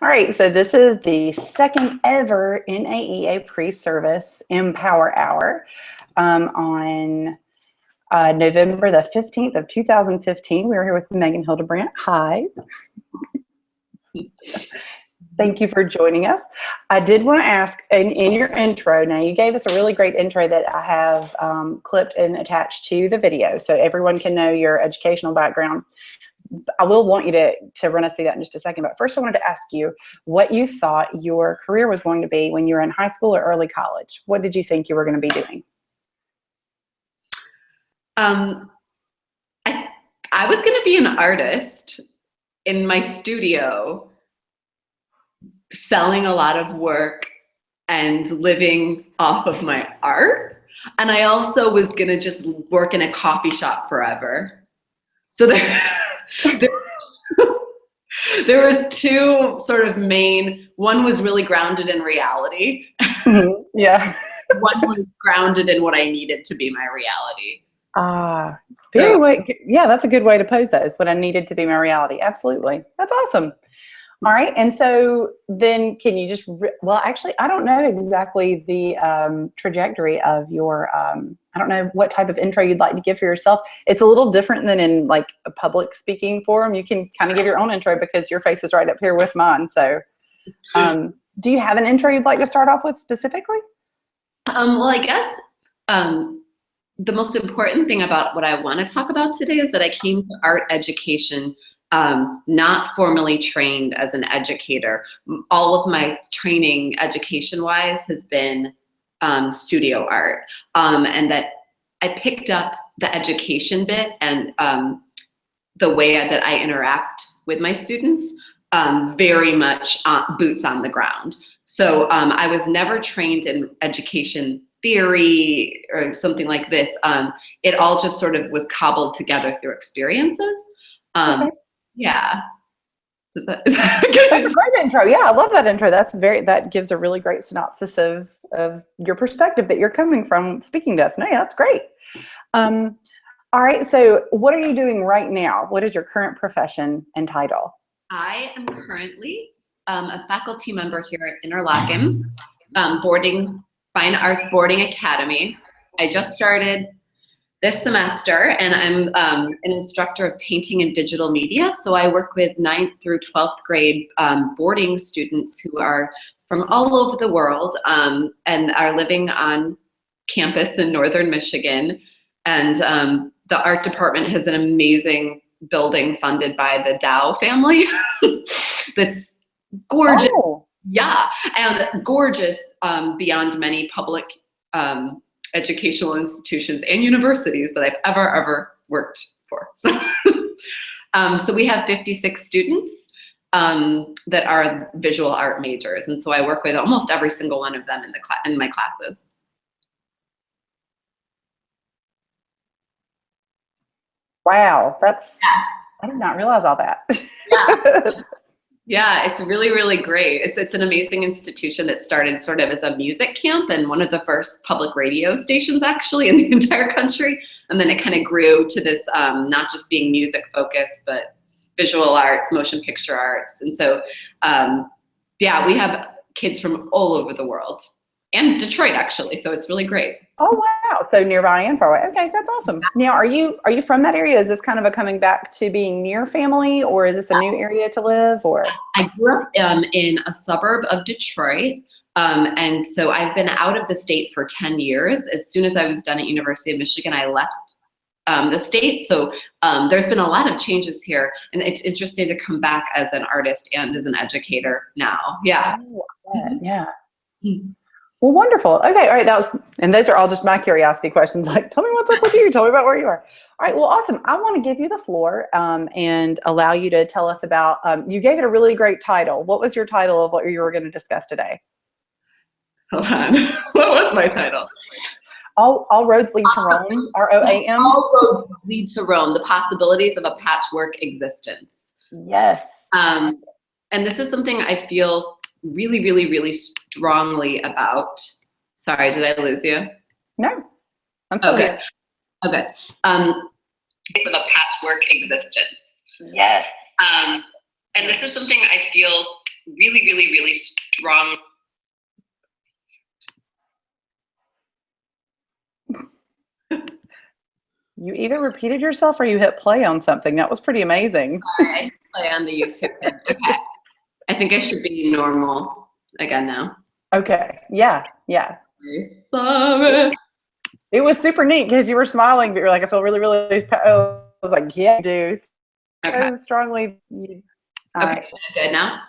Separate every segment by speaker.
Speaker 1: All right, so this is the second ever NAEA pre-service EmPower Hour on November the 15th of 2015. We are here with Megan Hildebrandt. Hi. Thank you for joining us. I did want to ask, in your intro, now you gave us a really great intro that I have clipped and attached to the video so everyone can know your educational background. I will want you to run us through that in just a second. But first I wanted to ask you what you thought your career was going to be when you were in high school or early college. What did you think you were going to be doing?
Speaker 2: I was going to be an artist in my studio, selling a lot of work and living off of my art. And I also was going to just work in a coffee shop forever. So there was two sort of main, one was really grounded in reality.
Speaker 1: Mm-hmm. Yeah.
Speaker 2: One was grounded in what I needed to be my reality.
Speaker 1: Yeah, that's a good way to pose that, is what I needed to be my reality. Absolutely. That's awesome. All right. And so then can you just, well, actually, I don't know exactly the trajectory of your, I don't know what type of intro you'd like to give for yourself. It's a little different than in like a public speaking forum. You can kind of give your own intro because your face is right up here with mine. So do you have an intro you'd like to start off with specifically?
Speaker 2: Well, I guess the most important thing about what I want to talk about today is that I came to art education not formally trained as an educator. All of my training education-wise has been studio art, and that I picked up the education bit and the way that I interact with my students very much boots on the ground. So I was never trained in education theory or something like this. It all just sort of was cobbled together through experiences.
Speaker 1: Okay.
Speaker 2: Yeah. Is that
Speaker 1: That's a great intro. Yeah, I love that intro. That gives a really great synopsis of your perspective that you're coming from speaking to us. No, yeah, that's great. All right. So what are you doing right now? What is your current profession and title?
Speaker 2: I am currently a faculty member here at Interlochen, Fine Arts Boarding Academy. I just started this semester, and I'm an instructor of painting and digital media. So I work with 9th through 12th grade boarding students who are from all over the world and are living on campus in northern Michigan. And the art department has an amazing building funded by the Dow family that's gorgeous.
Speaker 1: Oh.
Speaker 2: Yeah, and gorgeous beyond many public educational institutions and universities that I've ever worked for. So we have 56 students that are visual art majors, and so I work with almost every single one of them in my classes.
Speaker 1: Wow, I did not realize all that.
Speaker 2: Yeah. Yeah, it's really, really great. It's an amazing institution that started sort of as a music camp and one of the first public radio stations actually in the entire country. And then it kind of grew to this, not just being music focused, but visual arts, motion picture arts. And so, yeah, we have kids from all over the world and Detroit actually. So it's really great.
Speaker 1: Oh, wow. So nearby and far away. Okay, that's awesome. Now, are you from that area? Is this kind of a coming back to being near family, or is this a new area to live? Or
Speaker 2: I grew up in a suburb of Detroit. And so I've been out of the state for 10 years. As soon as I was done at University of Michigan, I left the state. So there's been a lot of changes here, and it's interesting to come back as an artist and as an educator now. Yeah.
Speaker 1: Oh, yeah. Mm-hmm. Well, wonderful. Okay. All right. And those are all just my curiosity questions. Like, tell me what's up with you. Tell me about where you are. All right. Well, awesome. I want to give you the floor and allow you to tell us about, you gave it a really great title. What was your title of what you were going to discuss today?
Speaker 2: Hold on. What was my title?
Speaker 1: All roads lead to Rome, R-O-A-M.
Speaker 2: All roads lead to Rome, the possibilities of a patchwork existence.
Speaker 1: Yes.
Speaker 2: And this is something I feel really, really, really strongly about. Sorry, did I lose you?
Speaker 1: No, I'm still here.
Speaker 2: Okay. Of a patchwork existence.
Speaker 1: Yes.
Speaker 2: And this is something I feel really, really, really strong.
Speaker 1: You either repeated yourself or you hit play on something. That was pretty amazing.
Speaker 2: Sorry, I hit play on the YouTube. Okay. I think I should be normal again now.
Speaker 1: Okay. Yeah. Yeah.
Speaker 2: Sorry.
Speaker 1: It was super neat because you were smiling, but you're like, I feel really, really. I was like, yeah, I do.
Speaker 2: Okay.
Speaker 1: So strongly.
Speaker 2: Okay. Right. Good now.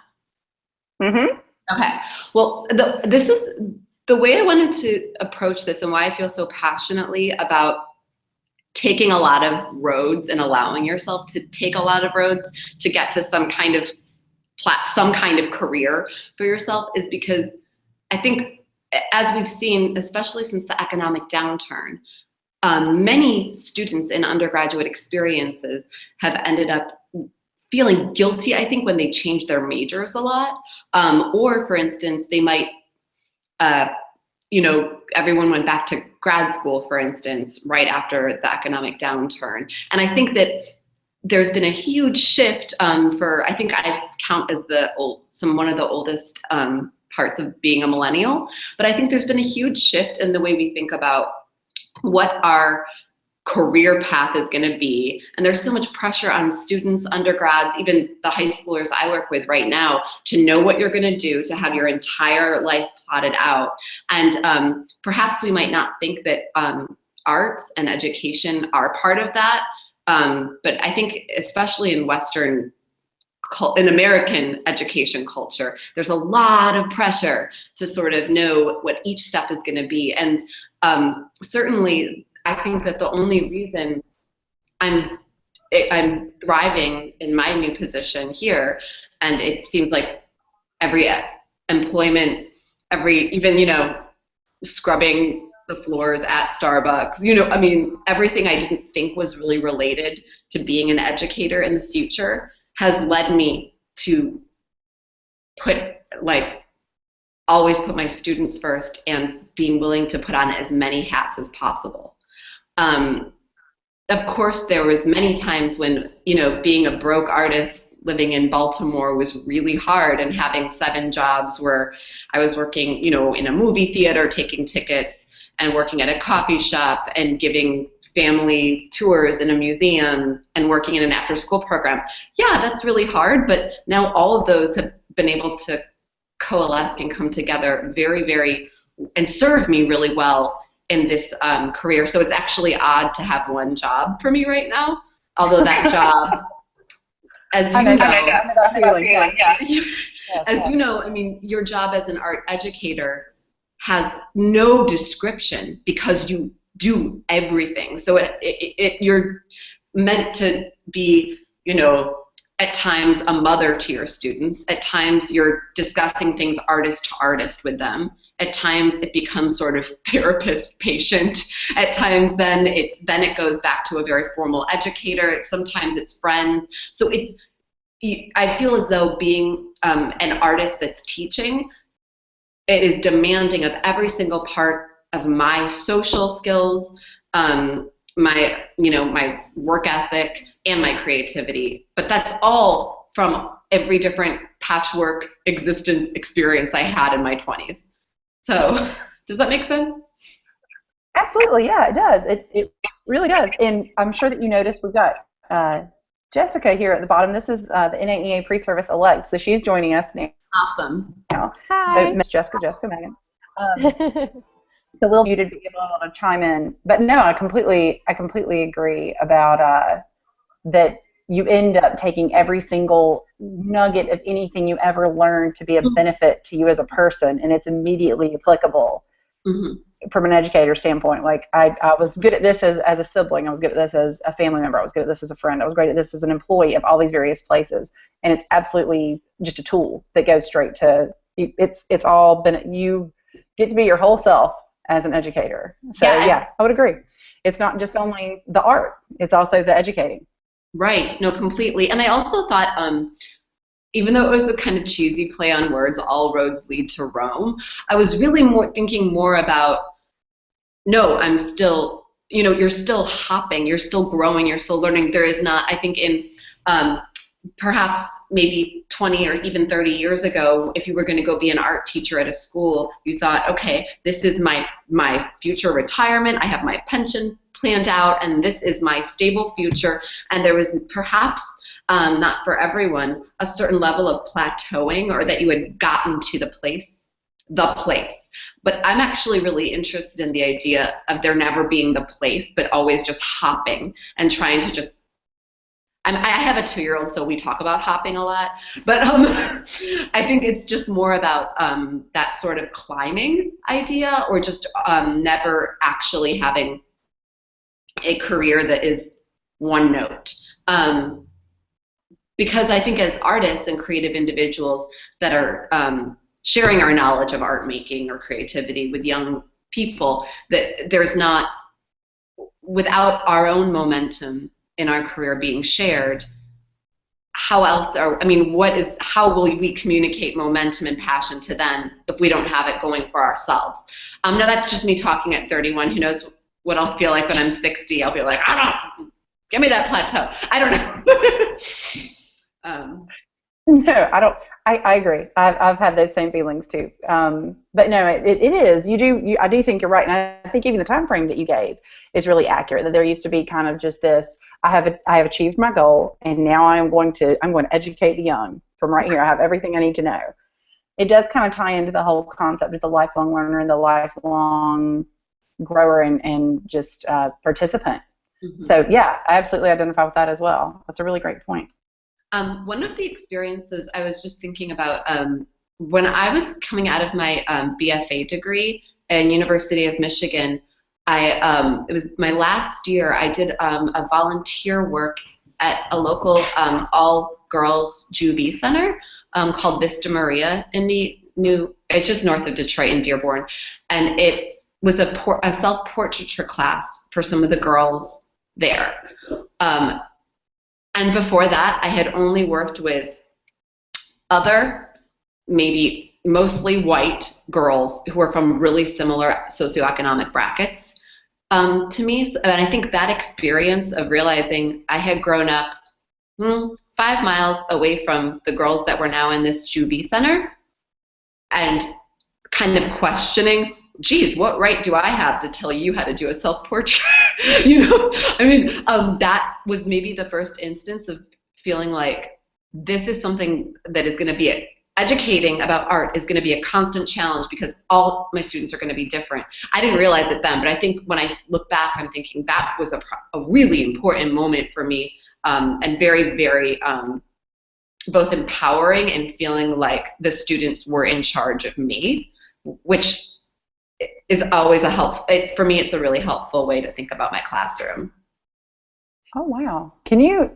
Speaker 1: Mm-hmm.
Speaker 2: Okay. Well, this is the way I wanted to approach this, and why I feel so passionately about taking a lot of roads and allowing yourself to take a lot of roads to get to some kind of career for yourself, is because I think, as we've seen, especially since the economic downturn, many students in undergraduate experiences have ended up feeling guilty, I think, when they change their majors a lot. Or, for instance, they might, everyone went back to grad school, for instance, right after the economic downturn. And I think that there's been a huge shift I think I count as one of the oldest parts of being a millennial, but I think there's been a huge shift in the way we think about what our career path is going to be. And there's so much pressure on students, undergrads, even the high schoolers I work with right now, to know what you're going to do, to have your entire life plotted out. And perhaps we might not think that arts and education are part of that. But I think, especially in American education culture, there's a lot of pressure to sort of know what each step is going to be. And certainly, I think that the only reason I'm thriving in my new position here, and it seems like every employment, even scrubbing the floors at Starbucks, everything I didn't think was really related to being an educator in the future has led me to always put my students first, and being willing to put on as many hats as possible. Of course, there was many times when, being a broke artist living in Baltimore was really hard, and having 7 jobs where I was working, in a movie theater, taking tickets, and working at a coffee shop, and giving family tours in a museum, and working in an after-school program. Yeah, that's really hard, but now all of those have been able to coalesce and come together very, very, and serve me really well in this career. So it's actually odd to have one job for me right now, although that job, as you know, your job as an art educator has no description, because you do everything. So you're meant to be, at times a mother to your students. At times you're discussing things artist to artist with them. At times it becomes sort of therapist patient. At times then it goes back to a very formal educator. Sometimes it's friends. So I feel as though being an artist that's teaching, it is demanding of every single part of my social skills, my work ethic, and my creativity. But that's all from every different patchwork existence experience I had in my 20s. So does that make sense?
Speaker 1: Absolutely, yeah, it does. It really does. And I'm sure that you noticed we've got Jessica here at the bottom. This is the NAEA pre-service elect, so she's joining us now.
Speaker 2: Awesome.
Speaker 1: Hi. So Miss Jessica Megan. So we'll you to be able to chime in. But no, I completely agree about that. You end up taking every single nugget of anything you ever learned to be a benefit to you as a person, and it's immediately applicable from an educator standpoint. Like I was good at this as a sibling. I was good at this as a family member. I was good at this as a friend. I was great at this as an employee of all these various places. And it's absolutely just a tool that goes straight to, it's all been, you get to be your whole self as an educator. So yeah, I would agree. It's not just only the art, it's also the educating.
Speaker 2: Right, no, completely. And I also thought, even though it was a kind of cheesy play on words, all roads lead to Rome, I was really thinking more about, no, I'm still, you're still hopping, you're still growing, you're still learning. There is not, I think in perhaps maybe 20 or even 30 years ago, if you were going to go be an art teacher at a school, you thought, okay, this is my future retirement. I have my pension planned out, and this is my stable future. And there was perhaps, not for everyone, a certain level of plateauing, or that you had gotten to the place. But I'm actually really interested in the idea of there never being the place, but always just hopping and trying to just, I have a 2-year-old, so we talk about hopping a lot, but I think it's just more about that sort of climbing idea, or just never actually having a career that is one note. Because I think as artists and creative individuals that are sharing our knowledge of art making or creativity with young people, that there's not, without our own momentum in our career being shared, how will we communicate momentum and passion to them if we don't have it going for ourselves? Now that's just me talking at 31. Who knows what I'll feel like when I'm 60? I'll be like, give me that plateau. I don't know.
Speaker 1: No, I don't. I agree. I've had those same feelings too. But no, it is. I do think you're right, and I think even the time frame that you gave is really accurate. That there used to be kind of just this. I have achieved my goal, and now I'm going to educate the young from right here. I have everything I need to know. It does kind of tie into the whole concept of the lifelong learner and the lifelong grower and just participant. Mm-hmm. So yeah, I absolutely identify with that as well. That's a really great point.
Speaker 2: One of the experiences I was just thinking about, when I was coming out of my BFA degree at University of Michigan, it was my last year. I did a volunteer work at a local all-girls juvie center called Vista Maria in it's just north of Detroit in Dearborn, and it was a self-portraiture class for some of the girls there. And before that, I had only worked with other, maybe mostly white girls who were from really similar socioeconomic brackets to me. And I think that experience of realizing I had grown up 5 miles away from the girls that were now in this juvie center, and kind of questioning, geez, what right do I have to tell you how to do a self-portrait? That was maybe the first instance of feeling like this is something that is going to be educating about art is going to be a constant challenge, because all my students are going to be different. I didn't realize it then, but I think when I look back, I'm thinking that was a really important moment for me, and very, very both empowering and feeling like the students were in charge of me, which is always for me, it's a really helpful way to think about my classroom.
Speaker 1: Oh, wow. Can you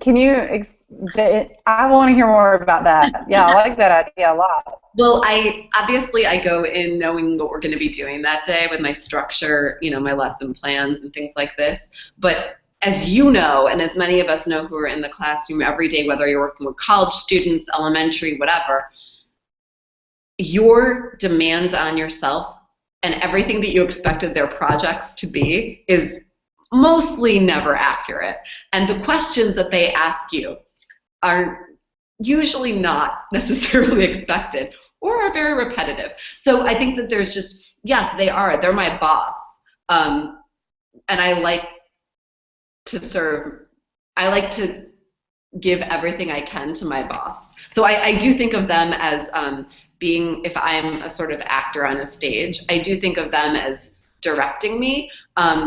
Speaker 1: I want to hear more about that. Yeah, I like that idea a lot.
Speaker 2: Well, I go in knowing what we're going to be doing that day with my structure, my lesson plans and things like this. But as you know, and as many of us know who are in the classroom every day, whether you're working with college students, elementary, whatever, your demands on yourself and everything that you expected their projects to be is mostly never accurate. And the questions that they ask you are usually not necessarily expected or are very repetitive. So I think that there's just, yes, they're my boss. And I like to give everything I can to my boss. So I do think of them as being, if I'm a sort of actor on a stage, I do think of them as directing me,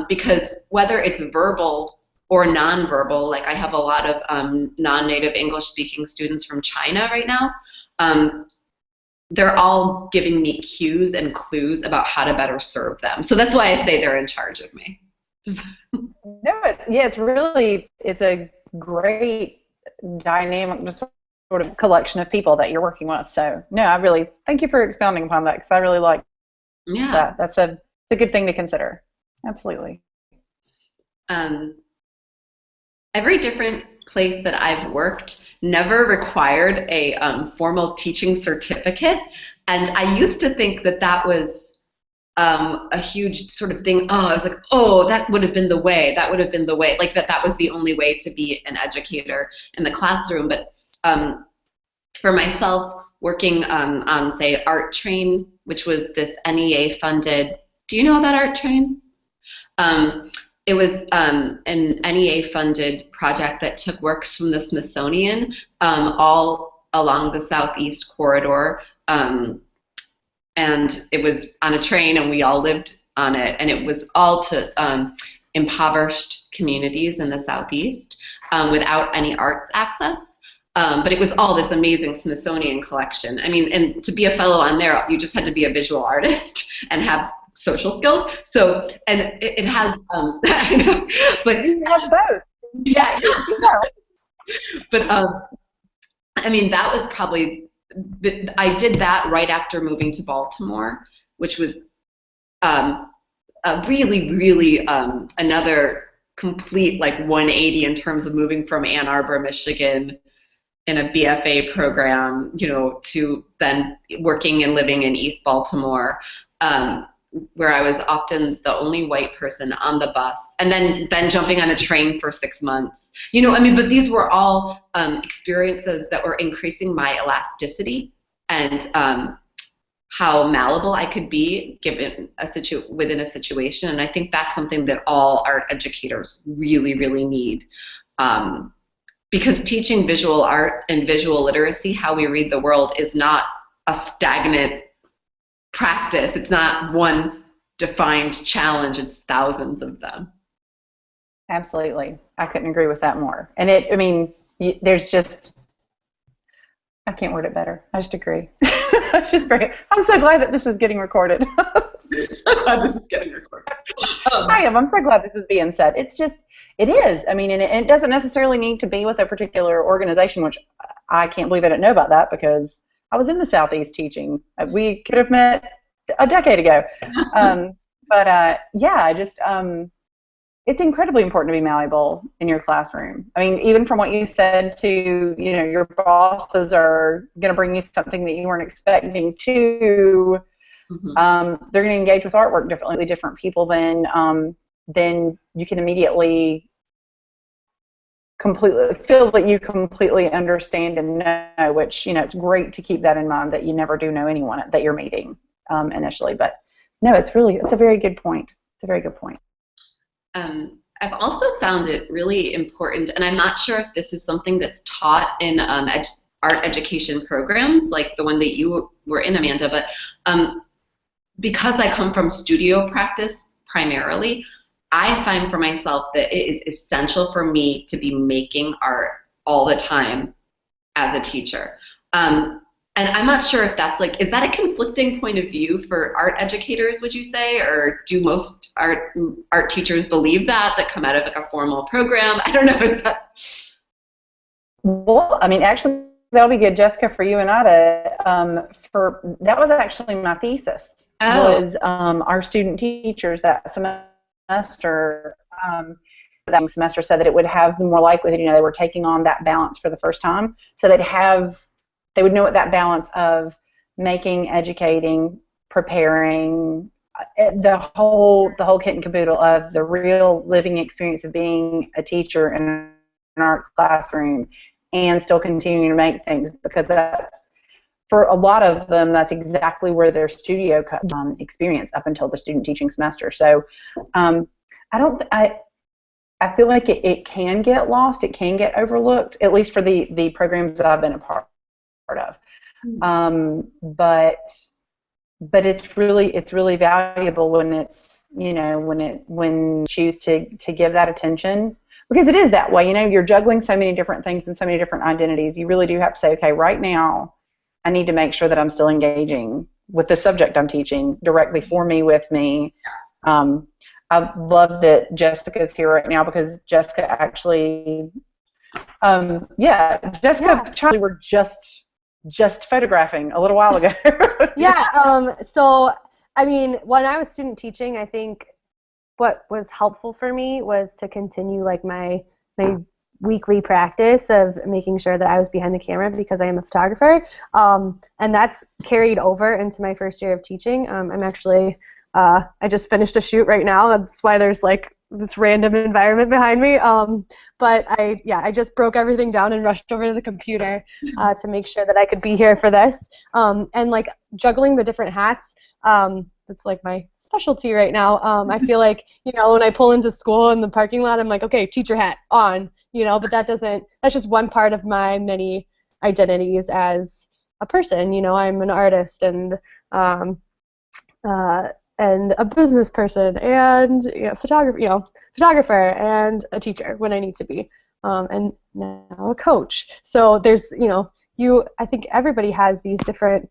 Speaker 2: because whether it's verbal or nonverbal, like I have a lot of non-native English speaking students from China right now, they're all giving me cues and clues about how to better serve them. So that's why I say they're in charge of me.
Speaker 1: No, it's a great dynamic, just sort of collection of people that you're working with. So no, I really thank you for expounding upon that, because I really like that. That's a good thing to consider. Absolutely.
Speaker 2: Every different place that I've worked never required a formal teaching certificate, and I used to think that was a huge sort of thing. I was like, that would have been the way. That would have been the way. Like that was the only way to be an educator in the classroom. But for myself, working on, say, Art Train, which was this NEA-funded, do you know about Art Train? It was an NEA-funded project that took works from the Smithsonian all along the Southeast corridor, and it was on a train, and we all lived on it, and it was all to impoverished communities in the Southeast without any arts access. But it was all this amazing Smithsonian collection. I mean, and to be a fellow on there, you just had to be a visual artist and have social skills. So, and it has, I know, but
Speaker 1: You have both.
Speaker 2: yeah,
Speaker 1: Yeah.
Speaker 2: but I mean, that was probably, I did that right after moving to Baltimore, which was a really another complete like 180 in terms of moving from Ann Arbor, Michigan, in a BFA program, you know, to then working and living in East Baltimore, where I was often the only white person on the bus, and then jumping on a train for 6 months. You know, I mean, but these were all experiences that were increasing my elasticity and how malleable I could be given within a situation. And I think that's something that all art educators really need. Because teaching visual art and visual literacy, how we read the world, is not a stagnant practice. It's not one defined challenge. It's thousands of them.
Speaker 1: Absolutely. I couldn't agree with that more. And I mean, there's just, I can't word it better. I just agree. It's just great. I'm so glad that this is getting recorded.
Speaker 2: I'm glad this is getting recorded.
Speaker 1: I am. I'm so glad this is being said. It's just, it is. I mean, and it doesn't necessarily need to be with a particular organization, which I can't believe I didn't know about that because I was in the Southeast teaching. We could have met a decade ago. Yeah, I just, it's incredibly important to be malleable in your classroom. I mean, even from what you said to, you know, your bosses are going to bring you something that you weren't expecting to, they're going to engage with artwork differently, different people then you can immediately completely feel that you completely understand and know, which, you know, it's great to keep that in mind, that you never do know anyone that you're meeting initially. But no, it's a very good point. It's a very good point.
Speaker 2: I've also found it really important, and I'm not sure if this is something that's taught in art education programs like the one that you were in, Amanda, but because I come from studio practice primarily, I find for myself that it is essential for me to be making art all the time as a teacher. And I'm not sure if that's like, is that a conflicting point of view for art educators, would you say? Or do most art teachers believe that come out of like a formal program? I don't know. Is that...
Speaker 1: Well, I mean, actually, that'll be good, Jessica, for you and I to, that was actually my thesis, was our student teachers that semester, said that it would have more likelihood, you know, they were taking on that balance for the first time, so they would know what that balance of making, educating, preparing, the whole kit and caboodle of the real living experience of being a teacher in an art classroom and still continuing to make things, because that's, for a lot of them, that's exactly where their studio experience up until the student teaching semester. So I feel like it can get lost, it can get overlooked, at least for the programs that I've been a part of. But it's really valuable when it's, you know, when you choose to give that attention, because it is that way. You know, you're juggling so many different things and so many different identities. You really do have to say, okay, right now I need to make sure that I'm still engaging with the subject I'm teaching directly for me, with me. I love that Jessica's here right now, because Jessica actually, Jessica and Charlie were just photographing a little while ago.
Speaker 3: So, I mean, when I was student teaching, I think what was helpful for me was to continue like my weekly practice of making sure that I was behind the camera, because I am a photographer, and that's carried over into my first year of teaching. I'm actually I just finished a shoot right now. That's why there's like this random environment behind me. But I just broke everything down and rushed over to the computer to make sure that I could be here for this. And like juggling the different hats, that's like my specialty right now. I feel like, when I pull into school in the parking lot, I'm like, okay, teacher hat on, but that's just one part of my many identities as a person. I'm an artist and a business person and photographer and a teacher when I need to be, and now a coach. So there's, I think everybody has these different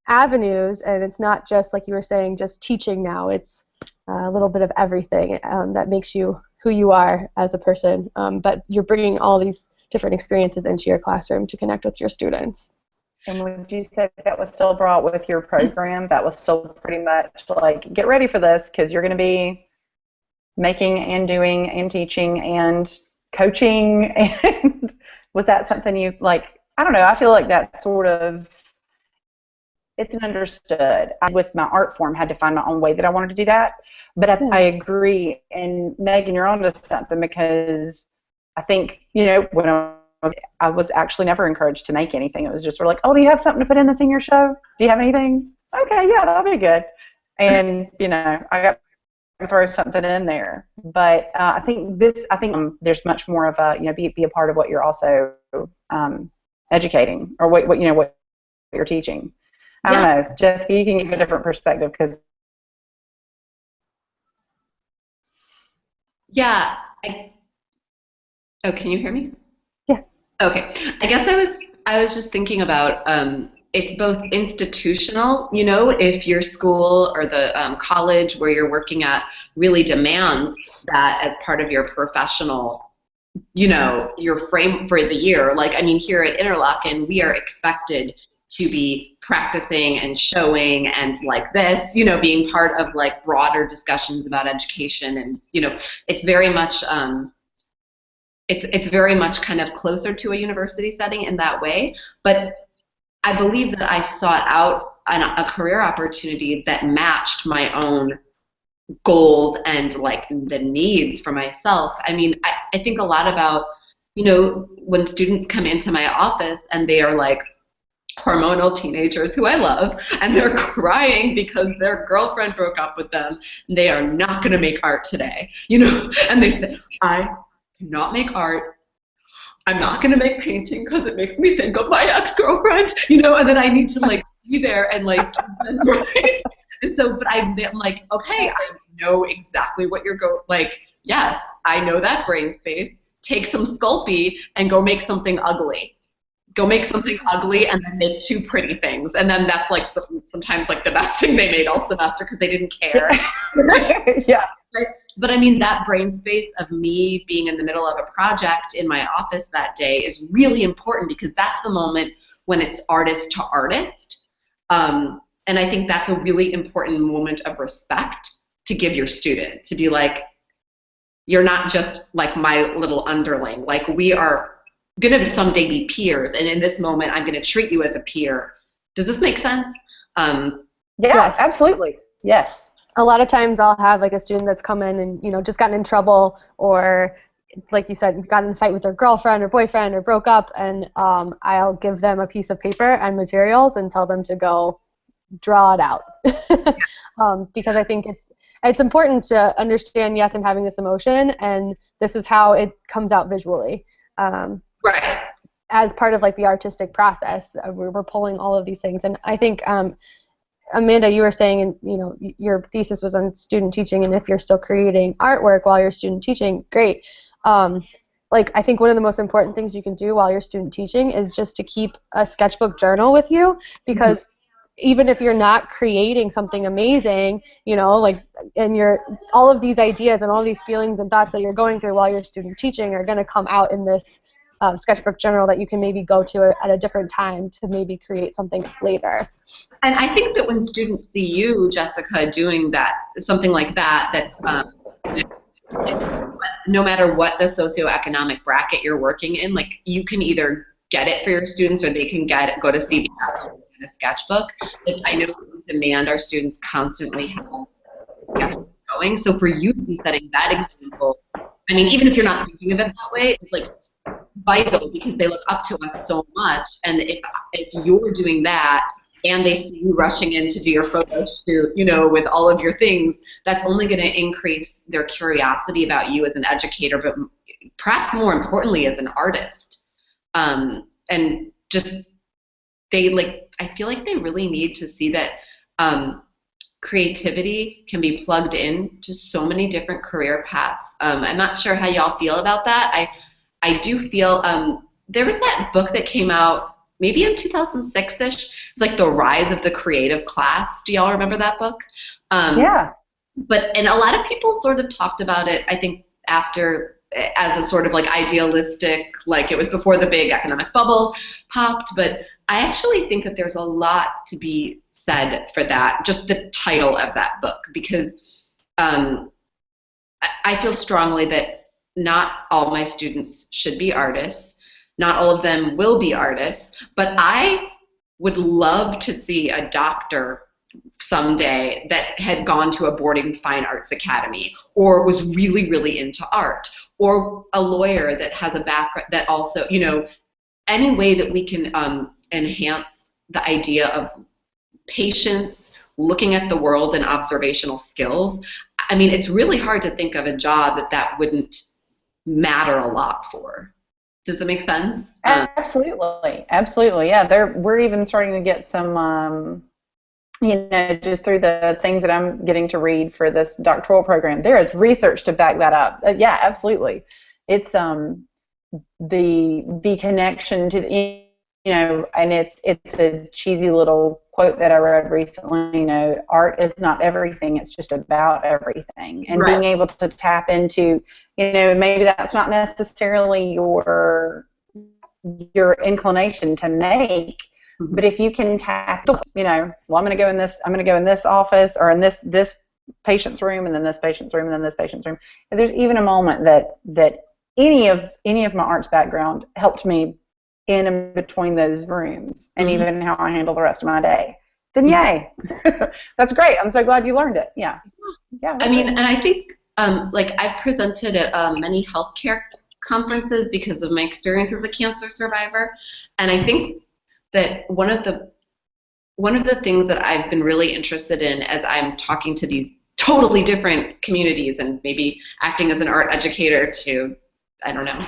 Speaker 3: avenues, and it's not just like you were saying, just teaching now. It's a little bit of everything that makes you who you are as a person, but you're bringing all these different experiences into your classroom to connect with your students.
Speaker 1: And would you say that was still brought with your program? That was still pretty much like, get ready for this because you're going to be making and doing and teaching and coaching. And was that something you, like, I don't know, I feel like that sort of, it's an understood. I, with my art form, had to find my own way that I wanted to do that. But I agree. And Megan, you're onto something, because I think, when I was actually never encouraged to make anything. It was just sort of like, oh, do you have something to put in this in your show? Do you have anything? Okay, yeah, that'll be good. And, I got to throw something in there. But I think there's much more of a, be a part of what you're also educating, or what you're teaching. I don't know, Jessica, you can give a different perspective, because.
Speaker 2: Yeah. Can you hear me?
Speaker 3: Yeah.
Speaker 2: Okay. I guess I was just thinking about it's both institutional, if your school or the college where you're working at really demands that as part of your professional, your frame for the year. Like, here at Interlochen, we are expected to be practicing and showing and like this, being part of like broader discussions about education. And, it's very much, it's very much kind of closer to a university setting in that way. But I believe that I sought out a career opportunity that matched my own goals and like the needs for myself. I think a lot about, when students come into my office and they are like hormonal teenagers who I love, and they're crying because their girlfriend broke up with them, and they are not going to make art today, and they say, I cannot make art. I'm not going to make painting because it makes me think of my ex-girlfriend, and then I need to like be there and like, right? And so, but I'm like, okay, I know exactly what you're like, yes, I know that brain space. Take some Sculpey and go make something ugly. Go make something ugly and then make two pretty things. And then that's like sometimes like the best thing they made all semester because they didn't care.
Speaker 1: Yeah.
Speaker 2: But that brain space of me being in the middle of a project in my office that day is really important, because that's the moment when it's artist to artist. And I think that's a really important moment of respect to give your student, to be like, you're not just like my little underling. Like, we are going to someday be peers, and in this moment I'm going to treat you as a peer. Does this make sense?
Speaker 1: Yes, absolutely. Yes.
Speaker 3: A lot of times I'll have like a student that's come in and just gotten in trouble, or like you said, got in a fight with their girlfriend or boyfriend or broke up, and I'll give them a piece of paper and materials and tell them to go draw it out. Because I think it's important to understand, yes, I'm having this emotion and this is how it comes out visually.
Speaker 2: Right.
Speaker 3: As part of like the artistic process, we're pulling all of these things. And I think, Amanda, you were saying, your thesis was on student teaching, and if you're still creating artwork while you're student teaching, great. I think one of the most important things you can do while you're student teaching is just to keep a sketchbook journal with you, because even if you're not creating something amazing, and all of these ideas and all these feelings and thoughts that you're going through while you're student teaching are going to come out in this sketchbook journal that you can maybe go to at a different time to maybe create something later.
Speaker 2: And I think that when students see you, Jessica, doing something like that, that's no matter what the socioeconomic bracket you're working in, like, you can either get it for your students or they can go to CVS and get a sketchbook. Like, I know we demand our students constantly have sketchbooks going, so for you to be setting that example I mean, even if you're not thinking of it that way, it's like vital because they look up to us so much. And if you're doing that and they see you rushing in to do your photo shoot, you know, with all of your things, that's only going to increase their curiosity about you as an educator, but perhaps more importantly as an artist. And just I feel like they really need to see that creativity can be plugged in to so many different career paths. I'm not sure how y'all feel about that. I do feel there was that book that came out maybe in 2006-ish. It's like The Rise of the Creative Class. Do y'all remember that book?
Speaker 1: Yeah.
Speaker 2: And a lot of people sort of talked about it, I think, after as a sort of like idealistic, like it was before the big economic bubble popped. But I actually think that there's a lot to be said for that, just the title of that book, because I feel strongly that not all my students should be artists. Not all of them will be artists, but I would love to see a doctor someday that had gone to a boarding fine arts academy or was really, really into art, or a lawyer that has a background that also, you know, any way that we can enhance the idea of patience, looking at the world, and observational skills. I mean, it's really hard to think of a job that wouldn't matter a lot for. Does that make sense?
Speaker 1: Absolutely, absolutely. Yeah, we're even starting to get some, you know, just through the things that I'm getting to read for this doctoral program. There is research to back that up. Yeah, absolutely. It's the connection to the, you know, and it's a cheesy little quote that I read recently. You know, art is not everything; it's just about everything. And
Speaker 2: right.
Speaker 1: Being able to tap into, you know, maybe that's not necessarily your inclination to make, mm-hmm. but if you can tap, you know, well, I'm going to go in this office, or in this patient's room, and then this patient's room, and then this patient's room. And there's even a moment that any of my arts background helped me in and between those rooms, and mm-hmm. even how I handle the rest of my day. Then yay, that's great. I'm so glad you learned it. Yeah.
Speaker 2: I mean, and I think like I've presented at many healthcare conferences because of my experience as a cancer survivor, and I think that one of the things that I've been really interested in as I'm talking to these totally different communities and maybe acting as an art educator to, I don't know,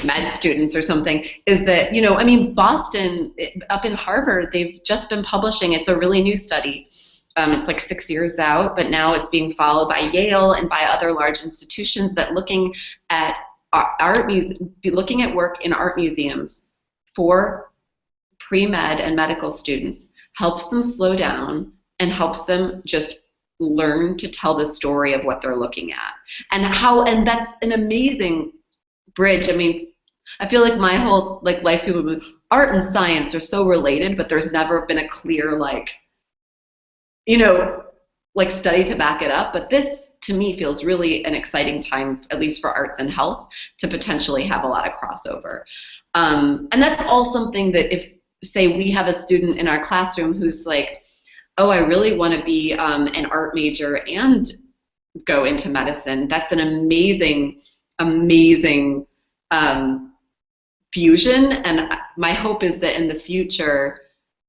Speaker 2: med students or something, is that, you know, I mean, Boston, up in Harvard, they've just been publishing, it's a really new study. It's like 6 years out, but now it's being followed by Yale and by other large institutions that looking at looking at work in art museums for pre-med and medical students helps them slow down and helps them just learn to tell the story of what they're looking at. And that's an amazing bridge. I mean, I feel like my whole life, people, art and science are so related, but there's never been a clear you know, study to back it up. But this, to me, feels really an exciting time, at least for arts and health, to potentially have a lot of crossover. And that's all something that if, say, we have a student in our classroom who's like, oh, I really want to be an art major and go into medicine, that's an amazing, amazing fusion. And my hope is that in the future,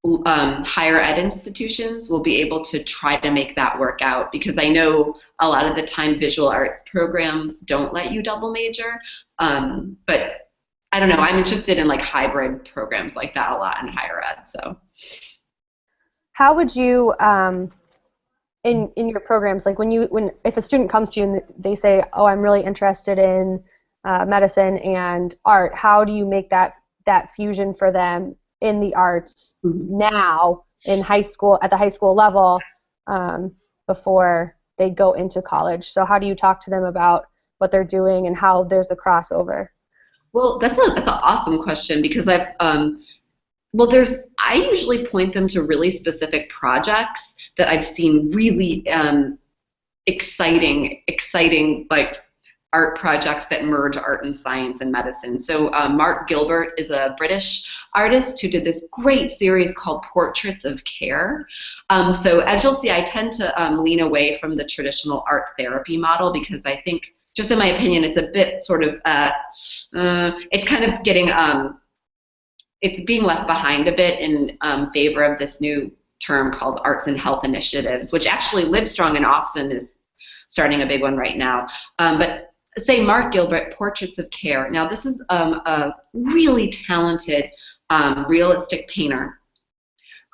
Speaker 2: higher ed institutions will be able to try to make that work out, because I know a lot of the time visual arts programs don't let you double major, but I don't know, I'm interested in hybrid programs like that a lot in higher ed. So
Speaker 3: how would you in your programs, if a student comes to you and they say, oh, I'm really interested in medicine and art, how do you make that fusion for them in the arts now in high school, at the high school level, before they go into college? So how do you talk to them about what they're doing and how there's a crossover?
Speaker 2: Well, that's an awesome question, because I usually point them to really specific projects that I've seen really exciting art projects that merge art and science and medicine. So Mark Gilbert is a British artist who did this great series called Portraits of Care. So as you'll see, I tend to lean away from the traditional art therapy model, because I think just in my opinion, it's a bit sort of, it's kind of getting, it's being left behind a bit in favor of this new term called arts and health initiatives, which actually Livestrong in Austin is starting a big one right now. But say Mark Gilbert, Portraits of Care. Now this is a really talented realistic painter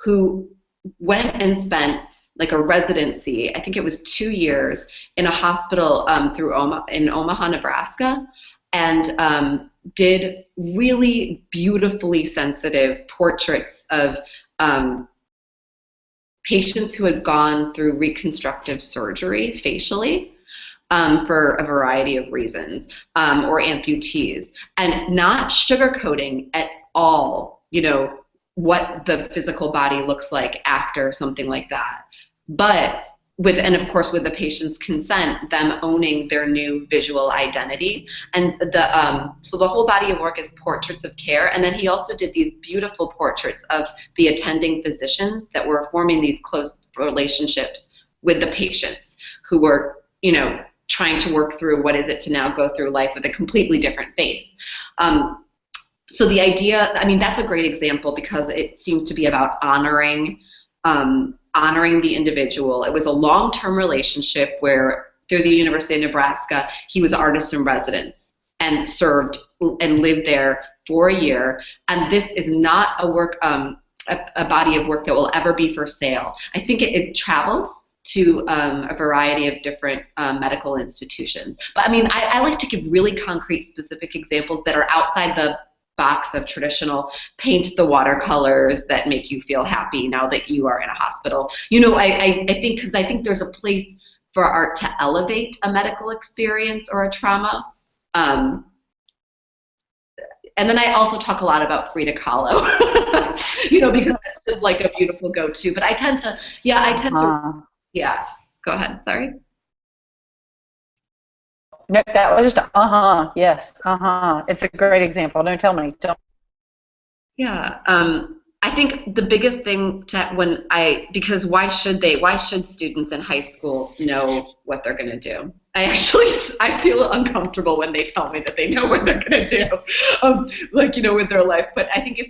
Speaker 2: who went and spent like a residency, I think it was 2 years, in a hospital in Omaha, Nebraska, and did really beautifully sensitive portraits of patients who had gone through reconstructive surgery facially for a variety of reasons, or amputees, and not sugarcoating at all, you know, what the physical body looks like after something like that. But with, and of course with the patient's consent, them owning their new visual identity. And so the whole body of work is Portraits of Care. And then he also did these beautiful portraits of the attending physicians that were forming these close relationships with the patients who were, you know, trying to work through what is it to now go through life with a completely different face. So the idea, I mean, that's a great example because it seems to be about honoring the individual. It was a long-term relationship where through the University of Nebraska, he was artist in residence and served and lived there for a year. And this is not a work, a body of work that will ever be for sale. I think it travels to a variety of different medical institutions. But I mean, I like to give really concrete, specific examples that are outside the box of traditional paint the watercolors that make you feel happy now that you are in a hospital. You know, I think, because I think there's a place for art to elevate a medical experience or a trauma. And then I also talk a lot about Frida Kahlo, you know, because that's just like a beautiful go-to. But I tend to, yeah, go ahead, sorry.
Speaker 1: No, that was just yes, It's a great example. No, tell me.
Speaker 2: Yeah, I think the biggest thing because why should students in high school know what they're going to do? I feel uncomfortable when they tell me that they know what they're going to do, like, you know, with their life. But I think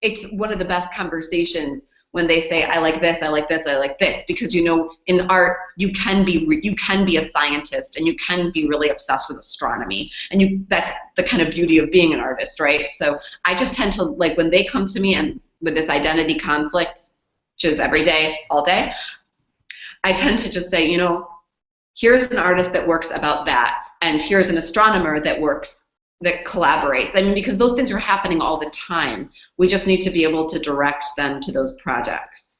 Speaker 2: it's one of the best conversations when they say, I like this, I like this, I like this, because, you know, in art you can be a scientist and you can be really obsessed with astronomy, and that's the kind of beauty of being an artist, right? So I just tend to, like, when they come to me and with this identity conflict, which is every day, all day, I tend to just say, you know, here's an artist that works about that, and here's an astronomer that collaborates. I mean, because those things are happening all the time. We just need to be able to direct them to those projects.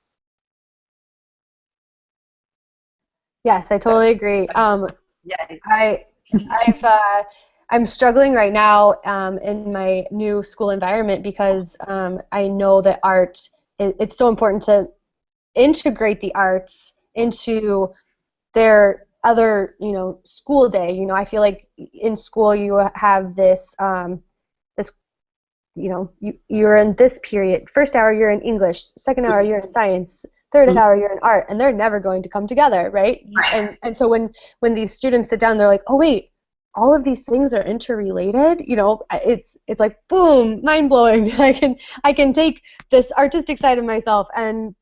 Speaker 3: Yes, I totally agree. I'm struggling right now in my new school environment because I know that art, it's so important to integrate the arts into their other, you know, school day. You know, I feel like in school you have this, you know, you're in this period. First hour you're in English, second hour you're in science, third hour you're in art, and they're never going to come together, right? And so when these students sit down, they're like, oh wait, all of these things are interrelated. You know, it's like boom, mind blowing. I can take this artistic side of myself and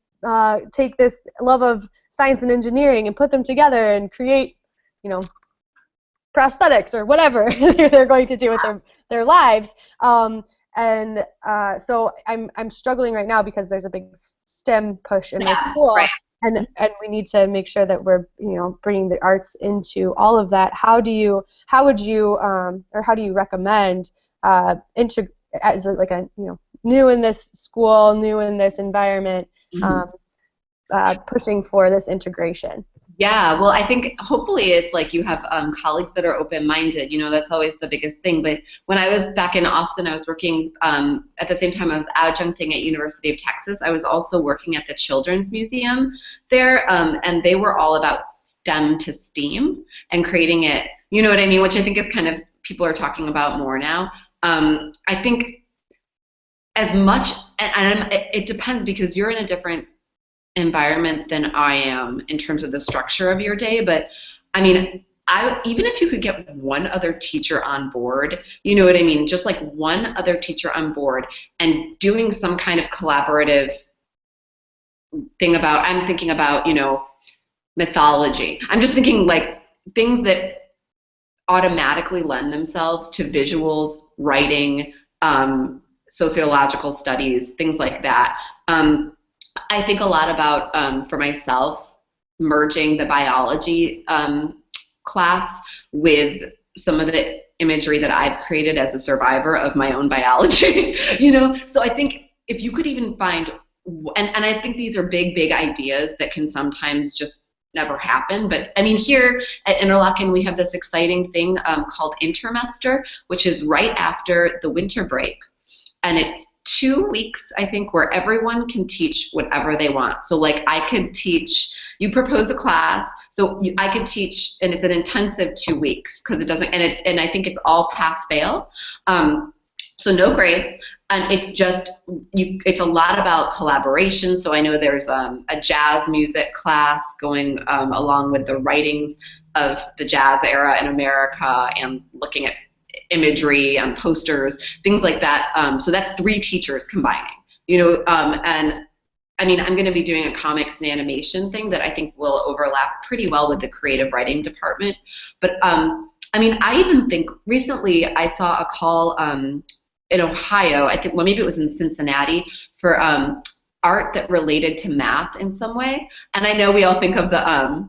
Speaker 3: take this love of science and engineering and put them together and create, you know, prosthetics or whatever they're going to do with their lives. So I'm struggling right now because there's a big STEM push in my school, and we need to make sure that we're, you know, bringing the arts into all of that. How would you recommend as like a, you know, new in this school, new in this environment, pushing for this integration?
Speaker 2: Yeah, well, I think hopefully it's like you have colleagues that are open-minded. You know, that's always the biggest thing. But when I was back in Austin, I was working at the same time I was adjuncting at University of Texas. I was also working at the Children's Museum there, and they were all about STEM to STEAM and creating it. You know what I mean? Which I think is kind of, people are talking about more now. I think as much, and it depends because you're in a different environment than I am in terms of the structure of your day, but I mean, even if you could get one other teacher on board, you know what I mean? Just like one other teacher on board and doing some kind of collaborative thing about, I'm thinking about, you know, mythology. I'm just thinking like things that automatically lend themselves to visuals, writing, sociological studies, things like that. I think a lot about, for myself, merging the biology class with some of the imagery that I've created as a survivor of my own biology, you know? So I think if you could even find, and I think these are big, big ideas that can sometimes just never happen. But I mean, here at Interlochen, we have this exciting thing called Intermester, which is right after the winter break. And it's 2 weeks, I think, where everyone can teach whatever they want. So like I could teach, you propose a class, so I could teach, and it's an intensive 2 weeks because it doesn't, and I think it's all pass fail. So no grades. And it's just, it's a lot about collaboration. So I know there's a jazz music class going along with the writings of the jazz era in America and looking at imagery and posters, things like that. So that's 3 teachers combining, you know, and I mean, I'm going to be doing a comics and animation thing that I think will overlap pretty well with the creative writing department. But I mean, I even think recently I saw a call in Ohio, I think, well, maybe it was in Cincinnati, for art that related to math in some way. And I know we all think of the,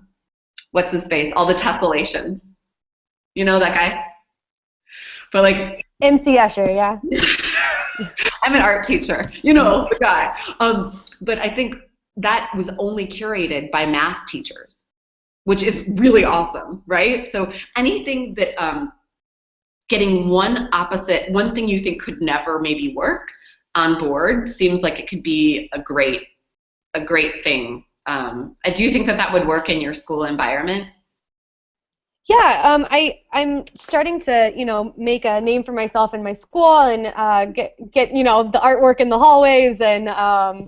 Speaker 2: what's his face, all the tessellations. You know that guy? But like
Speaker 3: MC Escher, yeah.
Speaker 2: I'm an art teacher, you know, the guy. But I think that was only curated by math teachers, which is really awesome, right? So anything that getting one thing you think could never maybe work on board seems like it could be a great thing. Do you think that would work in your school environment?
Speaker 3: Yeah, I'm starting to, you know, make a name for myself in my school and get you know, the artwork in the hallways and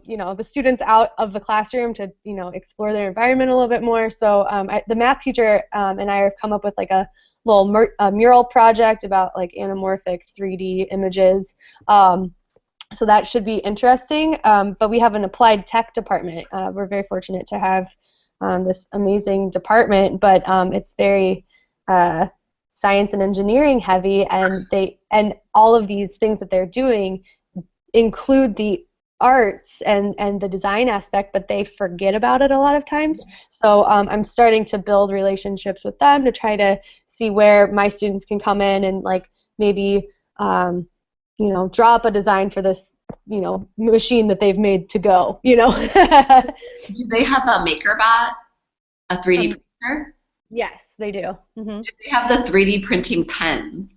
Speaker 3: you know, the students out of the classroom to, you know, explore their environment a little bit more. So the math teacher and I have come up with like a little mural project about like anamorphic 3D images. So that should be interesting. But we have an applied tech department. We're very fortunate to have this amazing department, but it's very science and engineering heavy, and all of these things that they're doing include the arts and the design aspect, but they forget about it a lot of times. So I'm starting to build relationships with them to try to see where my students can come in and like maybe you know, draw up a design for this, you know, machine that they've made to go, you know.
Speaker 2: Do they have a MakerBot, a 3D printer?
Speaker 3: Yes, they do. Mm-hmm.
Speaker 2: Do they have the 3D printing pens?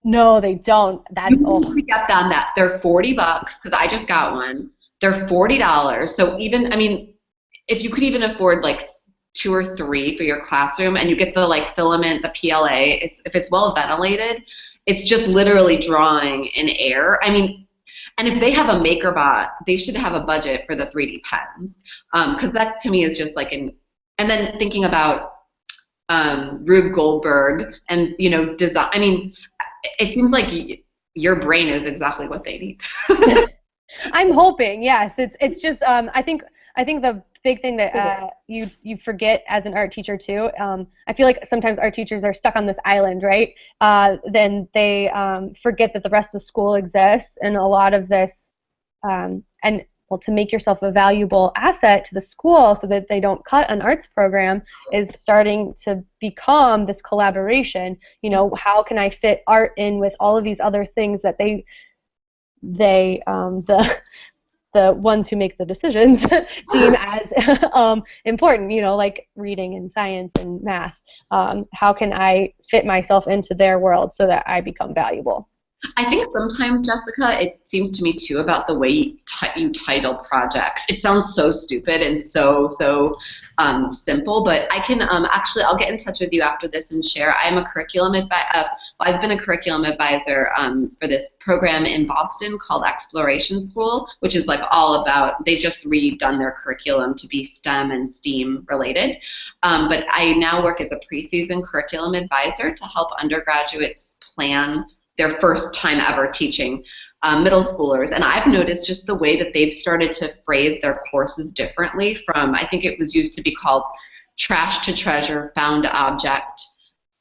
Speaker 3: No, they don't. That's
Speaker 2: you need to get on that. They're $40 because I just got one. They're $40. So even, I mean, if you could even afford like 2 or 3 for your classroom, and you get the like filament, the PLA, if it's well ventilated, it's just literally drawing in air. I mean, and if they have a MakerBot, they should have a budget for the 3D pens, because that to me is just like and then thinking about Rube Goldberg and, you know, design. I mean, it seems like your brain is exactly what they need.
Speaker 3: I'm hoping, yes. It's just I think the big thing that you forget as an art teacher too. I feel like sometimes art teachers are stuck on this island, right? Then they forget that the rest of the school exists, and a lot of this, and well, to make yourself a valuable asset to the school so that they don't cut an arts program is starting to become this collaboration. You know, how can I fit art in with all of these other things that the ones who make the decisions deem as important, you know, like reading and science and math. How can I fit myself into their world so that I become valuable?
Speaker 2: I think sometimes, Jessica, it seems to me too about the way you title projects. It sounds so stupid and so simple. But I can actually, I'll get in touch with you after this and share. I'm a curriculum advisor. I've been a curriculum advisor for this program in Boston called Exploration School, which is like all about, they just redone their curriculum to be STEM and STEAM related. But I now work as a preseason curriculum advisor to help undergraduates plan their first time ever teaching middle schoolers. And I've noticed just the way that they've started to phrase their courses differently from, I think it was used to be called trash to treasure, found object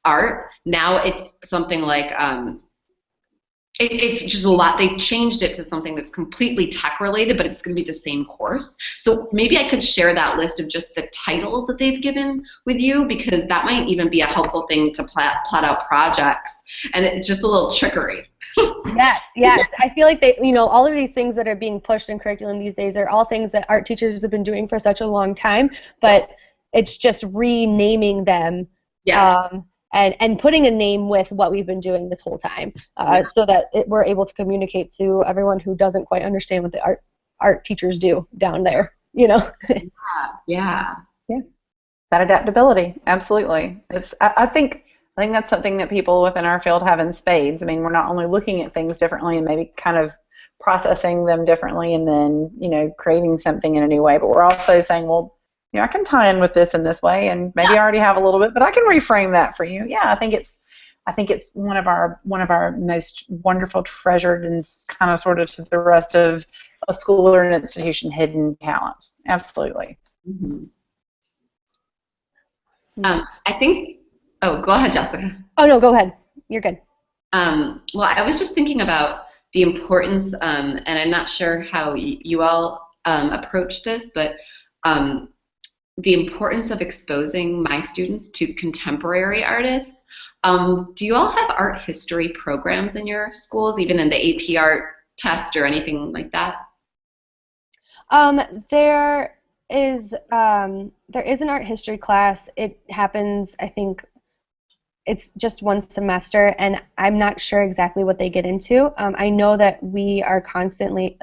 Speaker 2: art. Now it's something like, it's just a lot. They changed it to something that's completely tech related, but it's going to be the same course. So maybe I could share that list of just the titles that they've given with you, because that might even be a helpful thing to plot out projects. And it's just a little trickery.
Speaker 3: Yes. I feel like they, all of these things that are being pushed in curriculum these days are all things that art teachers have been doing for such a long time, but it's just renaming them.
Speaker 2: Yeah.
Speaker 3: And putting a name with what we've been doing this whole time, so that we're able to communicate to everyone who doesn't quite understand what the art teachers do down there,
Speaker 2: Yeah.
Speaker 1: That adaptability, absolutely. I think that's something that people within our field have in spades. I mean, we're not only looking at things differently and maybe kind of processing them differently and then, creating something in a new way, but we're also saying, well, I can tie in with this in this way, and maybe I already have a little bit, but I can reframe that for you. Yeah, I think it's one of our most wonderful, treasured, and kind of sort of to the rest of a school or an institution hidden talents. Absolutely.
Speaker 2: Mm-hmm. I think. Oh, go ahead, Jessica.
Speaker 3: Oh no, go ahead. You're good.
Speaker 2: Well, I was just thinking about the importance, and I'm not sure how you all approach this, but the importance of exposing my students to contemporary artists. Do you all have art history programs in your schools, even in the AP art test or anything like that?
Speaker 3: There is an art history class. It happens, I think, it's just one semester, and I'm not sure exactly what they get into. I know that we are constantly,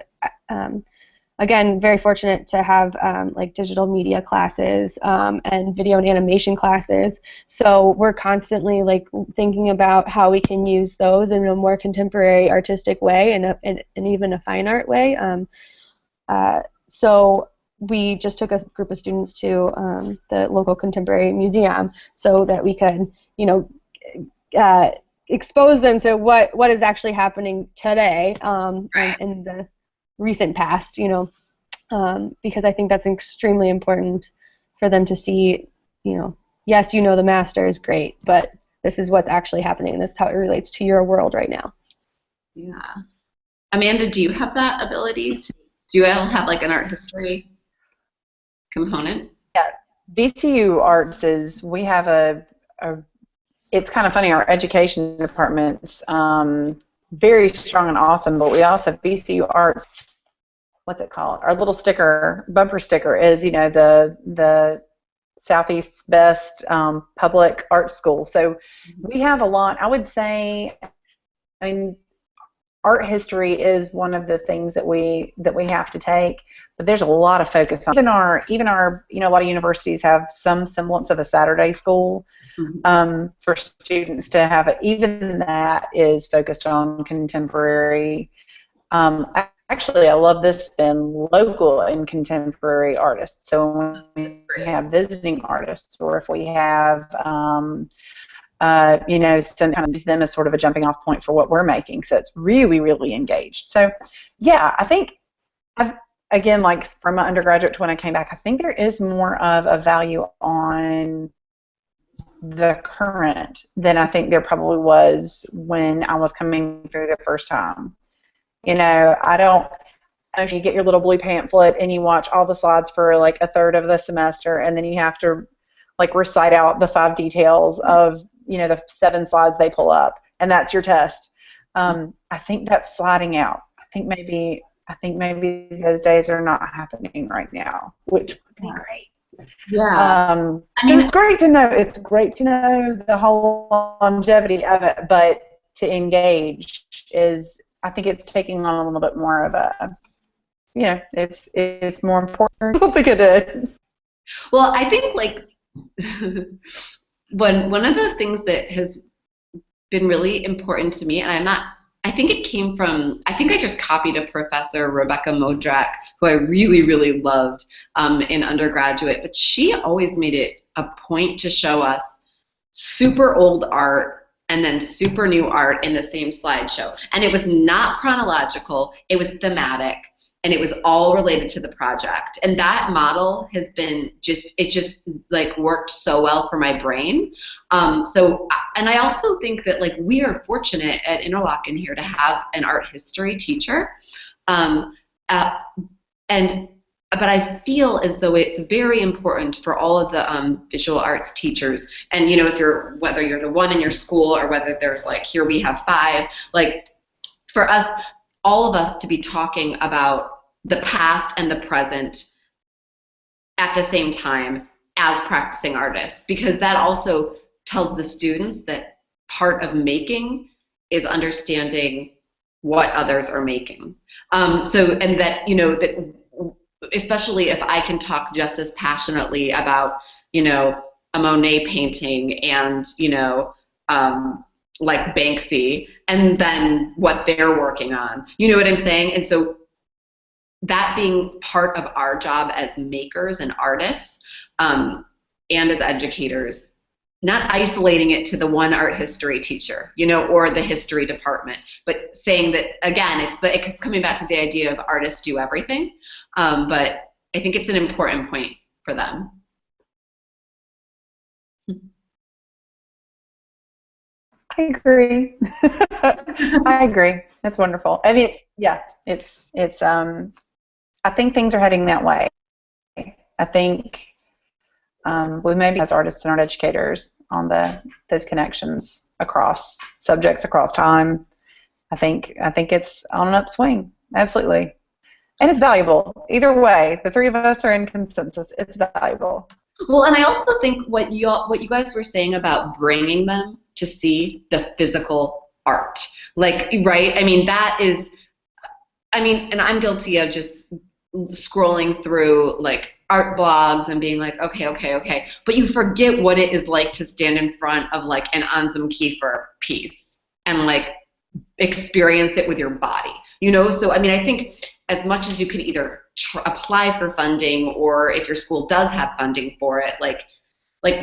Speaker 3: again, very fortunate to have like digital media classes and video and animation classes. So we're constantly like thinking about how we can use those in a more contemporary artistic way and even a fine art way. So we just took a group of students to the local contemporary museum so that we could, expose them to what is actually happening today in the recent past, because I think that's extremely important for them to see, yes, the master is great, but this is what's actually happening, and this is how it relates to your world right now.
Speaker 2: Yeah. Amanda, do you have that ability do you all have like an art history component?
Speaker 1: Yeah. VCU Arts we have it's kind of funny, our education department's very strong and awesome, but we also have VCU Arts, what's it called? Our little bumper sticker is, the Southeast's best public art school. So we have a lot, I would say, art history is one of the things that we have to take, but there's a lot of focus on even our a lot of universities have some semblance of a Saturday school for students to have it. Even that is focused on contemporary. Actually, I love this spin, local and contemporary artists. So when we have visiting artists, or if we have some kind of use them as sort of a jumping off point for what we're making. So it's really, really engaged. So yeah, I think again, like from my undergraduate to when I came back, I think there is more of a value on the current than I think there probably was when I was coming through the first time. I don't know if you get your little blue pamphlet and you watch all the slides for like a third of the semester, and then you have to like recite out the 5 details of the 7 slides they pull up, and that's your test. I think that's sliding out. I think maybe those days are not happening right now, which would be great.
Speaker 2: Yeah.
Speaker 1: It's great to know. It's great to know the whole longevity of it, but to engage is, I think it's taking on a little bit more of a, it's more important. I don't think it did.
Speaker 2: Well, I think like one of the things that has been really important to me, and I think it came from, I think I just copied a professor, Rebecca Modrak, who I really, really loved in undergraduate, but she always made it a point to show us super old art and then super new art in the same slideshow. And it was not chronological, it was thematic, and it was all related to the project. And that model has been it just like worked so well for my brain. And I also think that like we are fortunate at Interlochen here to have an art history teacher. Um, uh, and but I feel as though it's very important for all of the visual arts teachers, and you know, whether you're the one in your school or whether there's like here we have 5, like for us, all of us to be talking about the past and the present at the same time as practicing artists, because that also tells the students that part of making is understanding what others are making. And that, you know, that especially if I can talk just as passionately about, you know, a Monet painting and, you know, like Banksy, and then what they're working on. You know what I'm saying? And so that being part of our job as makers and artists, and as educators, not isolating it to the one art history teacher, you know, or the history department, but saying that, again, it's coming back to the idea of artists do everything. But I think it's an important point for them.
Speaker 1: I agree. I agree. That's wonderful. I mean, it's I think things are heading that way. I think we maybe as artists and art educators on those connections across subjects, across time. I think it's on an upswing. Absolutely. And it's valuable. Either way, the 3 of us are in consensus. It's valuable.
Speaker 2: Well, and I also think what you guys were saying about bringing them to see the physical art, like, right? I mean, and I'm guilty of just scrolling through like art blogs and being like, okay, but you forget what it is like to stand in front of like an Anselm Kiefer piece and like experience it with your body, you know? So, I mean, I think as much as you could either apply for funding, or if your school does have funding for it, like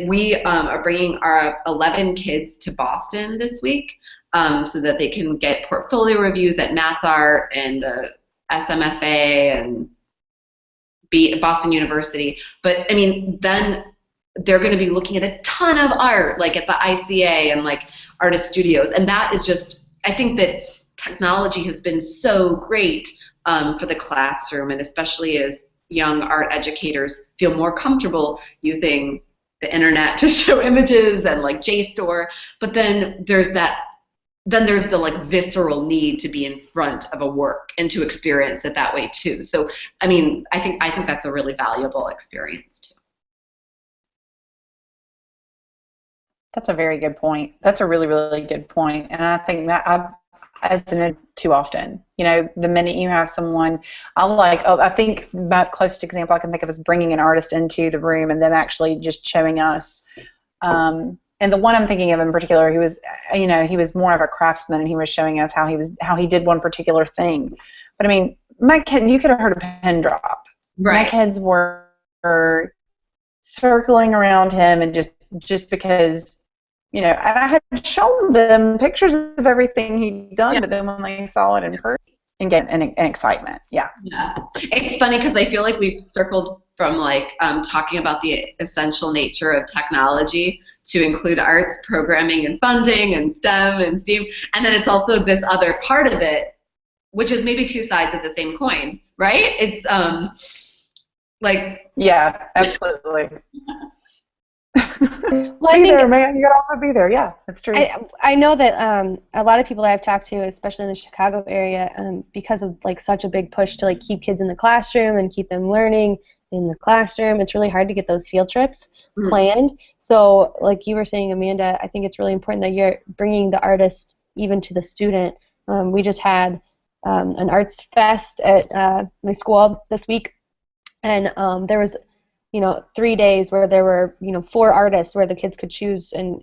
Speaker 2: we are bringing our 11 kids to Boston this week, so that they can get portfolio reviews at Mass Art and the SMFA and Boston University. But I mean, then they're going to be looking at a ton of art, like at the ICA and like artist studios. And that is just, I think that technology has been so great for the classroom, and especially as young art educators feel more comfortable using the internet to show images and like JSTOR. But then there's the like visceral need to be in front of a work and to experience it that way too. So, I mean, I think that's a really valuable experience too.
Speaker 1: That's a very good point. That's a really, really good point. And I think that I've seen it too often. You know, the minute you have someone, I think my closest example I can think of is bringing an artist into the room and them actually just showing us. And the one I'm thinking of in particular, he was more of a craftsman, and he was showing us how he did one particular thing. But I mean, my kid, you could have heard a pin drop. Right. My kids were circling around him, and just because, you know, and I had shown them pictures of everything he'd done, but then when they saw it in person, and get an excitement. Yeah.
Speaker 2: It's funny because I feel like we've circled from like talking about the essential nature of technology to include arts, programming, and funding, and STEM and STEAM, and then it's also this other part of it, which is maybe 2 sides of the same coin, right? It's like,
Speaker 1: yeah, absolutely.
Speaker 3: Well,
Speaker 1: be there, man. You gotta also be there. Yeah, that's true.
Speaker 3: I know that a lot of people I've talked to, especially in the Chicago area, because of like such a big push to like keep kids in the classroom and keep them learning in the classroom, it's really hard to get those field trips planned. So, like you were saying, Amanda, I think it's really important that you're bringing the artist even to the student. We just had an arts fest at my school this week, and there was 3 days where there were 4 artists where the kids could choose and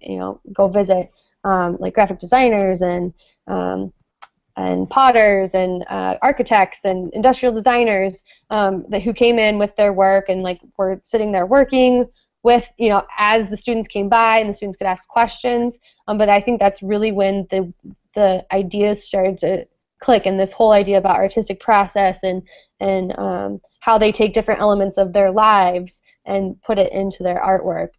Speaker 3: go visit, like graphic designers and potters and architects and industrial designers who came in with their work and like were sitting there working with, as the students came by and the students could ask questions. But I think that's really when the ideas started to click, and this whole idea about artistic process and how they take different elements of their lives and put it into their artwork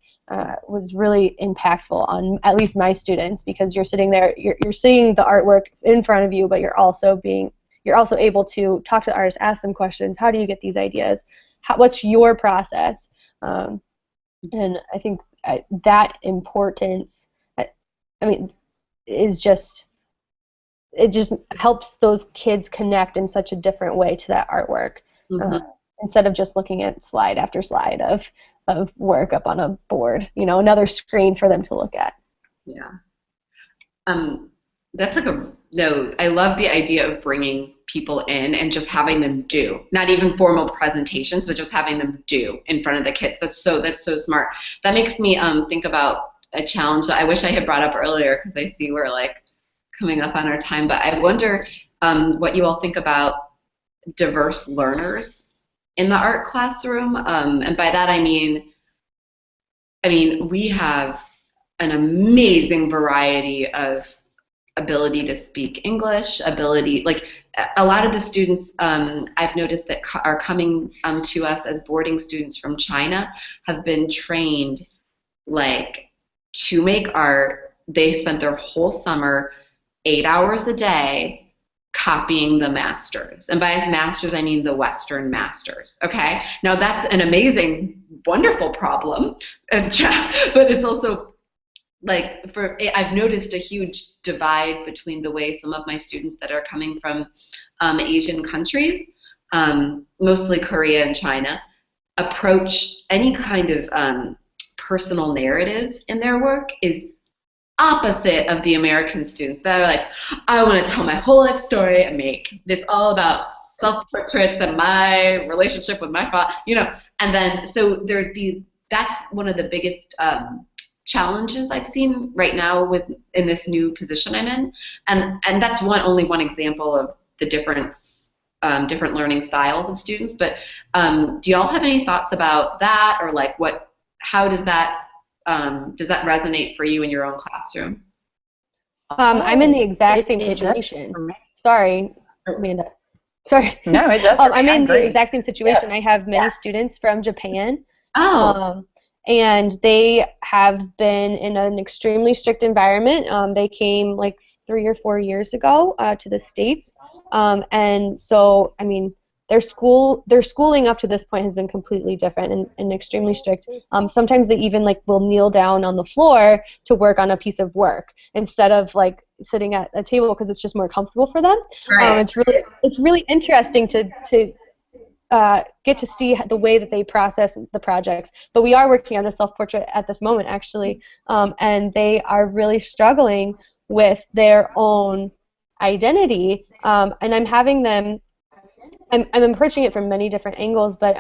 Speaker 3: was really impactful on at least my students, because you're sitting there, you're seeing the artwork in front of you, but you're also able to talk to the artist, ask them questions. How do you get these ideas? What's your process? And I think that importance, is just, it just helps those kids connect in such a different way to that artwork, instead of just looking at slide after slide of work up on a board, another screen for them to look at.
Speaker 2: Yeah. That's like I love the idea of bringing people in and just having them do, not even formal presentations, but just having them do in front of the kids. That's so smart. That makes me think about a challenge that I wish I had brought up earlier, because I see we're like coming up on our time, but I wonder what you all think about diverse learners in the art classroom, and by that I mean we have an amazing variety of ability to speak English, like a lot of the students I've noticed that are coming to us as boarding students from China have been trained like to make art. They spent their whole summer 8 hours a day copying the masters. And by masters, I mean the Western masters, okay? Now that's an amazing, wonderful problem, but it's also like, I've noticed a huge divide between the way some of my students that are coming from Asian countries, mostly Korea and China, approach any kind of personal narrative in their work is opposite of the American students that are like, I want to tell my whole life story and make this all about self-portraits and my relationship with my father, and then so that's one of the biggest challenges I've seen right now in this new position I'm in, and that's only one example of the different learning styles of students. But do y'all have any thoughts about that, or like how does that resonate for you in your own classroom?
Speaker 3: I'm in the exact same situation. Sorry, Amanda. Sorry.
Speaker 1: No, it does.
Speaker 3: I'm in the exact same situation. Yes. I have many students from Japan. And they have been in an extremely strict environment. They came like 3 or 4 years ago to the States. And so, their schooling up to this point has been completely different and extremely strict. Sometimes they even will kneel down on the floor to work on a piece of work instead of sitting at a table, because it's just more comfortable for them. Right. It's really interesting to get to see the way that they process the projects. But we are working on the self-portrait at this moment, actually, and they are really struggling with their own identity. And I'm having them. I'm approaching it from many different angles, but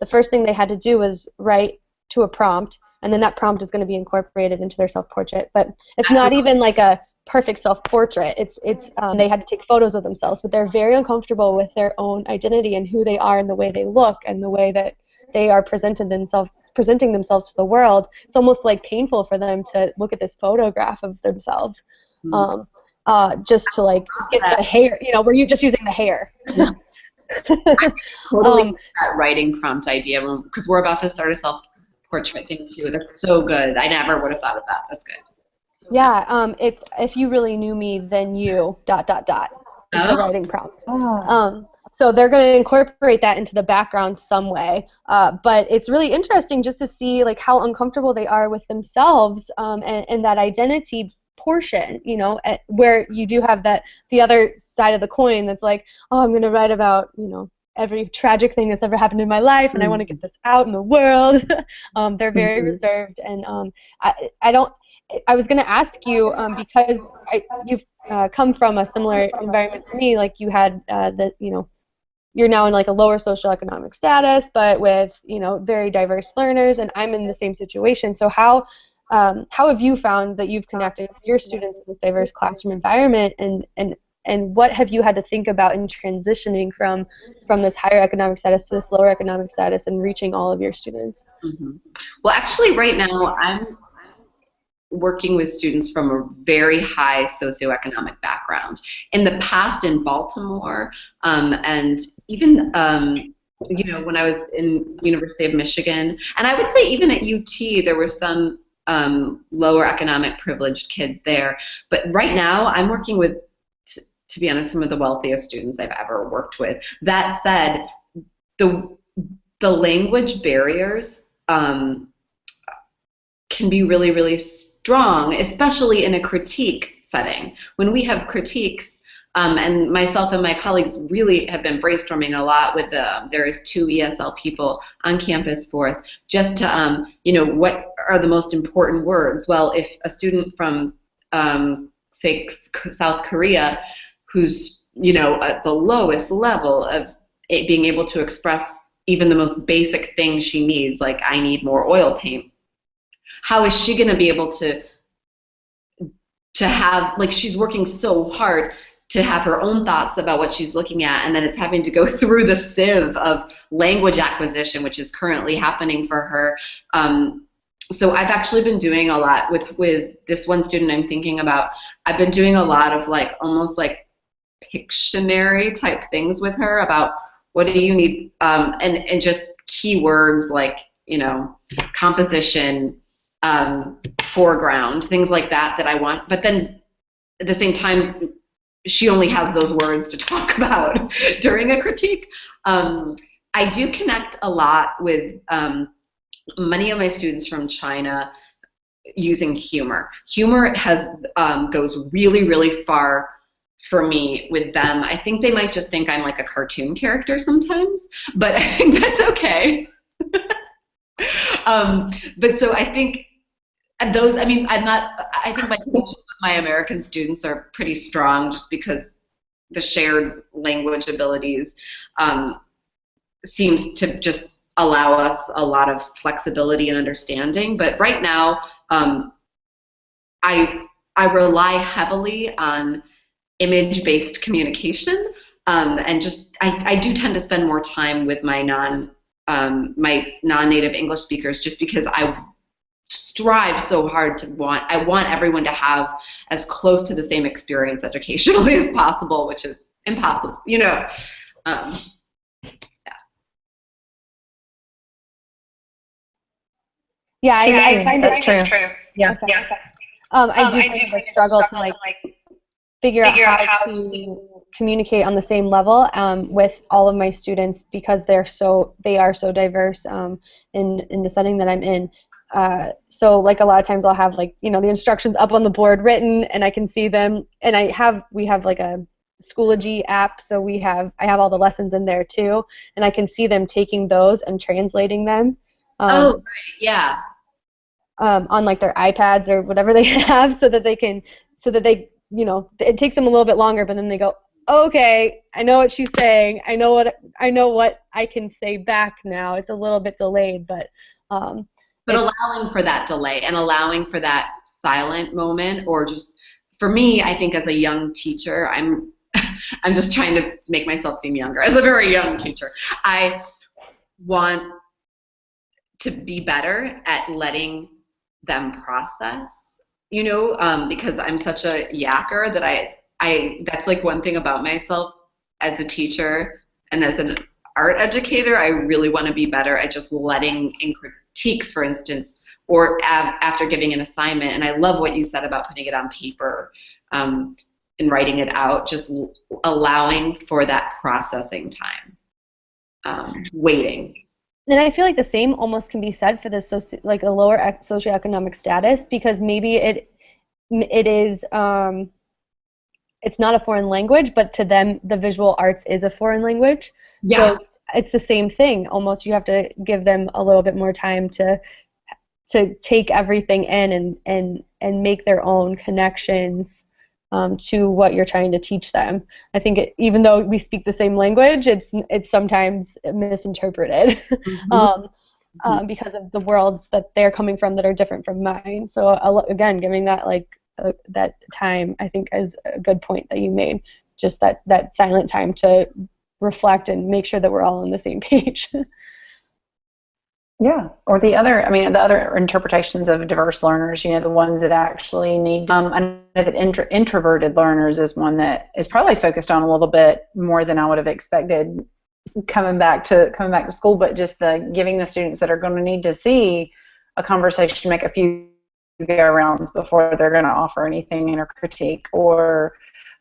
Speaker 3: the first thing they had to do was write to a prompt, and then that prompt is going to be incorporated into their self-portrait. But it's not even like a perfect self-portrait. It's they had to take photos of themselves, but they're very uncomfortable with their own identity and who they are and the way they look and the way that they are presenting themselves to the world. It's almost painful for them to look at this photograph of themselves, just to get the hair. Were you just using the hair?
Speaker 2: I totally that writing prompt idea, because we're about to start a self-portrait thing too. That's so good. I never would have thought of that. That's good.
Speaker 3: Yeah, it's if you really knew me, then you ... is the writing prompt. So they're going to incorporate that into the background some way. But it's really interesting just to see how uncomfortable they are with themselves and that identity portion, where you do have the other side of the coin that's I'm going to write about, every tragic thing that's ever happened in my life, and I want to get this out in the world. They're very reserved, and I was going to ask you, because you've come from a similar environment to me, you had you're now in like a lower socioeconomic status, but with, you know, very diverse learners, and I'm in the same situation. So how have you found that you've connected with your students in this diverse classroom environment, and what have you had to think about in transitioning from this higher economic status to this lower economic status and reaching all of your students?
Speaker 2: Mm-hmm. Well, actually, right now I'm working with students from a very high socioeconomic background. In the past, in Baltimore, and even you know, when I was in University of Michigan, and I would say even at UT, there were some lower economic privileged kids there. But right now, I'm working with, to be honest, some of the wealthiest students I've ever worked with. That said, the language barriers can be really, really strong, especially in a critique setting. When we have critiques, and myself and my colleagues really have been brainstorming a lot with there is 2 ESL people on campus for us, just to, you know, what are the most important words? Well, if a student from, say, South Korea, who's, you know, at the lowest level of being able to express even the most basic thing she needs, like, I need more oil paint, how is she going to be able to have, like, she's working so hard to have her own thoughts about what she's looking at, and then it's having to go through the sieve of language acquisition, which is currently happening for her. So I've actually been doing a lot with this one student I'm thinking about. I've been doing a lot of, like, almost like Pictionary type things with her about what do you need, and just keywords like, you know, composition, foreground, things like that I want. But then at the same time, she only has those words to talk about during a critique. I do connect a lot with many of my students from China using humor. Humor goes really, really far for me with them. I think they might just think I'm like a cartoon character sometimes, but I think that's okay. But so I think those, I mean, I think my connections with my American students are pretty strong just because the shared language abilities seems to just allow us a lot of flexibility and understanding. But right now, I rely heavily on image-based communication, and just I do tend to spend more time with my non-native English speakers, just because I strive so hard I want everyone to have as close to the same experience educationally as possible, which is impossible, you know.
Speaker 3: Yeah, I find
Speaker 1: that's true.
Speaker 3: Yeah. I do think it's a struggle to like figure out how to communicate on the same level with all of my students, because they are so diverse in the setting that I'm in. So like a lot of times I'll have, like, you know, the instructions up on the board written, and I can see them, and we have like a Schoology app, so I have all the lessons in there too, and I can see them taking those and translating them.
Speaker 2: Oh, right, yeah.
Speaker 3: On like their iPads or whatever they have, so that they, you know, it takes them a little bit longer, but then they go, okay, I know what she's saying. I know what I can say back now. It's a little bit delayed, but
Speaker 2: allowing for that delay and allowing for that silent moment, or just, for me, I think as a young teacher, I'm just trying to make myself seem younger. As a very young teacher, I want to be better at letting them process, you know, because I'm such a yakker that I that's like one thing about myself as a teacher and as an art educator. I really want to be better at just letting in critiques, for instance, or after giving an assignment. And I love what you said about putting it on paper and writing it out, just allowing for that processing time, waiting.
Speaker 3: And I feel like the same almost can be said for the like a lower socioeconomic status, because maybe it is it's not a foreign language, but to them the visual arts is a foreign language.
Speaker 2: Yeah.
Speaker 3: So it's the same thing. Almost you have to give them a little bit more time to take everything in and make their own connections to what you're trying to teach them. I think even though we speak the same language, it's sometimes misinterpreted because of the worlds that they're coming from that are different from mine. So again, giving that that time, I think, is a good point that you made. Just that silent time to reflect and make sure that we're all on the same page.
Speaker 1: Yeah, or the other interpretations of diverse learners, the ones that actually need. I know that introverted learners is one that is probably focused on a little bit more than I would have expected coming back to school, but just giving the students that are going to need to see a conversation make a few go-arounds before they're going to offer anything in a critique, or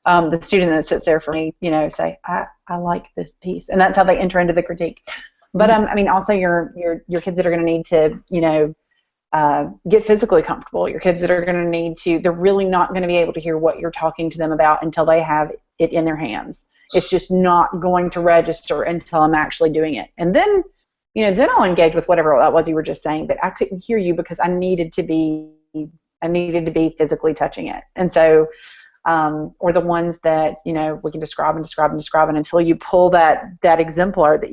Speaker 1: the student that sits there for me, say, I like this piece, and that's how they enter into the critique. But also your kids that are going to need to, get physically comfortable. Your kids that are going to need to, they're really not going to be able to hear what you're talking to them about until they have it in their hands. It's just not going to register until I'm actually doing it. And then, then I'll engage with whatever that was you were just saying. But I couldn't hear you because I needed to be physically touching it. And so, or the ones that, we can describe and until you pull that exemplar that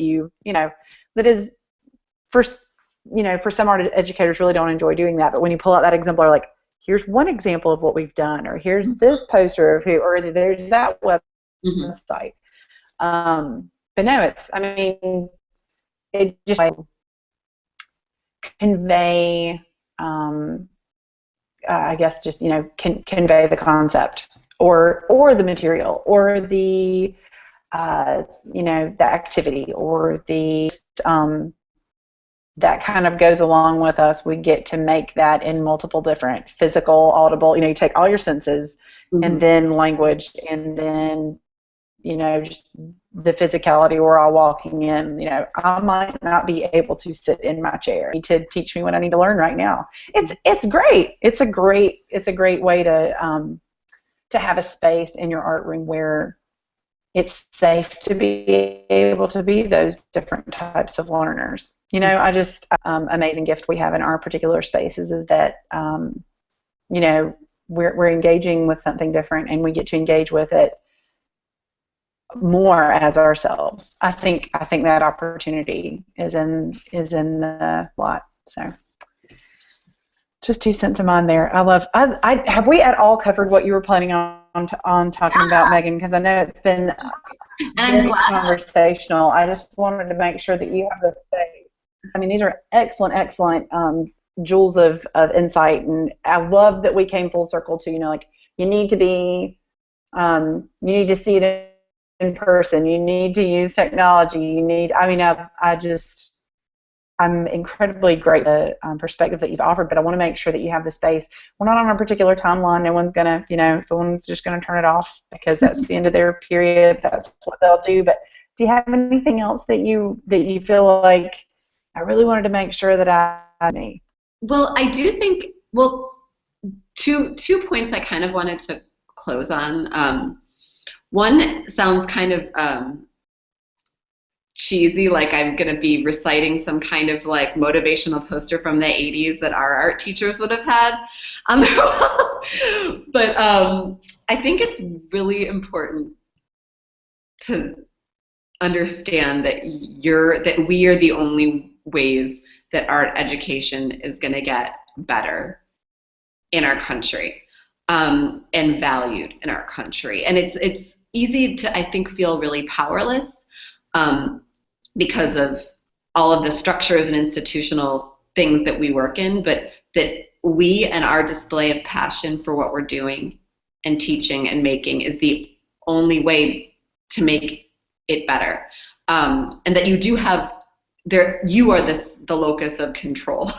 Speaker 1: that is for some art educators really don't enjoy doing that. But when you pull out that exemplar, like, here's one example of what we've done, or here's this poster of or there's that website. But no, it just convey, I guess, just, convey the concept or the material or the, the activity or the, that kind of goes along with us. We get to make that in multiple different physical, audible, you take all your senses and then language and then, just the physicality we're all walking in. I might not be able to sit in my chair. You need to teach me what I need to learn right now. It's great. It's a great way to have a space in your art room where it's safe to be able to be those different types of learners. I just amazing gift we have in our particular spaces is that we're engaging with something different and we get to engage with it more as ourselves. I think that opportunity is in the lot. So just 2 cents of mine there. I have we at all covered what you were planning on talking about, Megan? Because I know it's been very conversational. I just wanted to make sure that you have the space. These are excellent jewels of insight, and I love that we came full circle to you need to be you need to see it in person. You need to use technology. I'm incredibly grateful for the perspective that you've offered, but I want to make sure that you have the space. We're not on a particular timeline. No one's gonna, no one's just gonna turn it off because that's the end of their period. That's what they'll do. But do you have anything else that you feel like I really wanted to make sure that I made?
Speaker 2: Well, I do think, two points I kind of wanted to close on. One sounds kind of cheesy, like I'm going to be reciting some kind of like motivational poster from the 80s that our art teachers would have had on their wall. But I think it's really important to understand that we are the only ways that art education is going to get better in our country, and valued in our country. And it's easy to, I think, feel really powerless because of all of the structures and institutional things that we work in, but that we and our display of passion for what we're doing and teaching and making is the only way to make it better. And that you do have, you are the locus of control.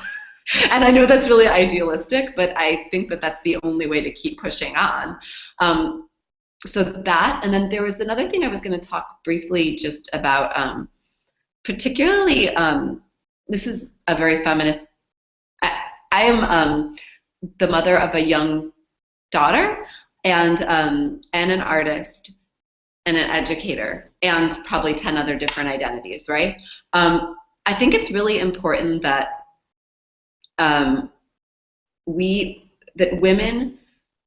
Speaker 2: And I know that's really idealistic, but I think that that's the only way to keep pushing on. So that, and then there was another thing I was going to talk briefly just about, particularly, this is a very feminist, I am the mother of a young daughter and an artist and an educator and probably 10 other different identities, right? I think it's really important that women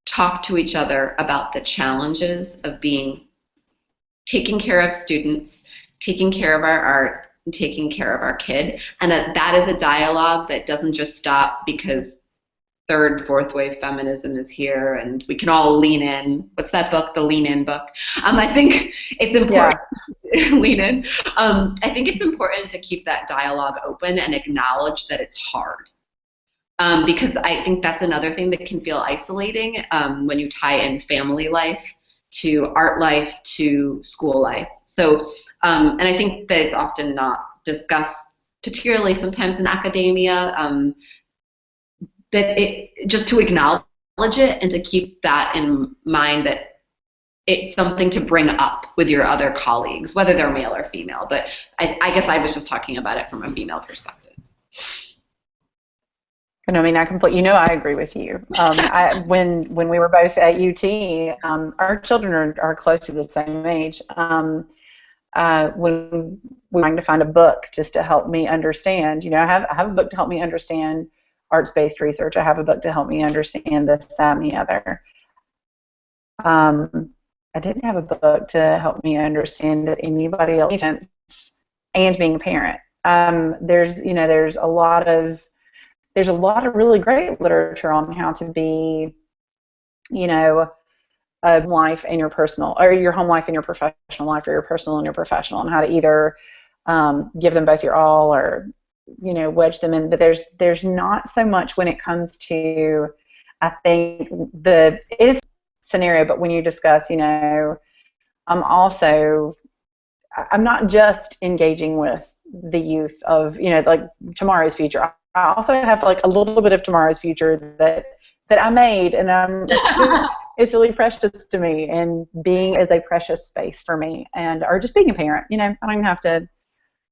Speaker 2: talk to each other about the challenges of taking care of students, taking care of our art, and taking care of our kid, and that is a dialogue that doesn't just stop because third, fourth wave feminism is here and we can all lean in. What's that book? The Lean In book. I think it's important. Yeah. Lean in. I think it's important to keep that dialogue open and acknowledge that it's hard. Because I think that's another thing that can feel isolating when you tie in family life to art life to school life. So, and I think that it's often not discussed, particularly sometimes in academia, that just to acknowledge it and to keep that in mind, that it's something to bring up with your other colleagues, whether they're male or female. But I guess I was just talking about it from a female perspective.
Speaker 1: And I mean, I agree with you. When we were both at UT, our children are close to the same age. When we were trying to find a book just to help me understand, I have a book to help me understand arts-based research. I have a book to help me understand this, that, and the other. I didn't have a book to help me understand that anybody else and being a parent. There's a lot of really great literature on how to be, a life and your personal, or your home life and your professional life, or your personal and your professional, and how to either give them both your all or wedge them in. But there's not so much when it comes to, I think, the if scenario. But when you discuss, I'm not just engaging with the youth of like tomorrow's future. I also have like a little bit of tomorrow's future that I made, and it's really precious to me, and being is a precious space for me, or just being a parent. I don't even have to,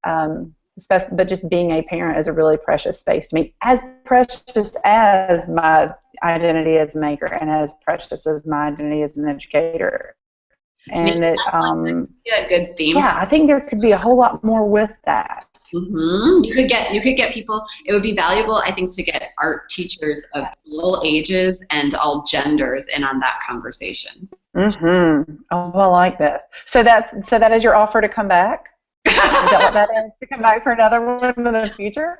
Speaker 1: but just being a parent is a really precious space to me, as precious as my identity as a maker, and as precious as my identity as an educator. And it,
Speaker 2: a good theme.
Speaker 1: Yeah, I think there could be a whole lot more with that.
Speaker 2: Mm-hmm. You could get people. It would be valuable, I think, to get art teachers of all ages and all genders in on that conversation.
Speaker 1: Mm-hmm. Oh, I like this. So that is your offer to come back? Is that what that is? To come back for another one in the future?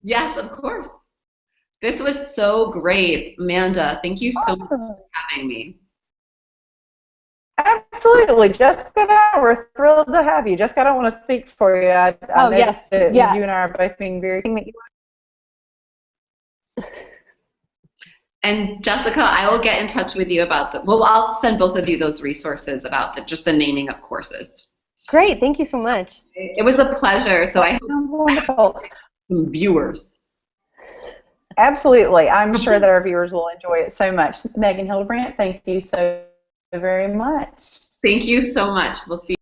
Speaker 2: Yes, of course. This was so great, Amanda. Thank you so much for having me.
Speaker 1: Absolutely, Jessica and I were thrilled to have you. Jessica, I don't want to speak for you. I noticed that you and I are both being very.
Speaker 2: And Jessica, I will get in touch with you about I'll send both of you those resources about just the naming of courses.
Speaker 3: Great, thank you so much.
Speaker 2: It was a pleasure. So I hope
Speaker 1: wonderful.
Speaker 2: Some viewers.
Speaker 1: Absolutely, I'm sure that our viewers will enjoy it so much. Megan Hildebrandt, thank you so very much.
Speaker 2: Thank you so much. We'll see you.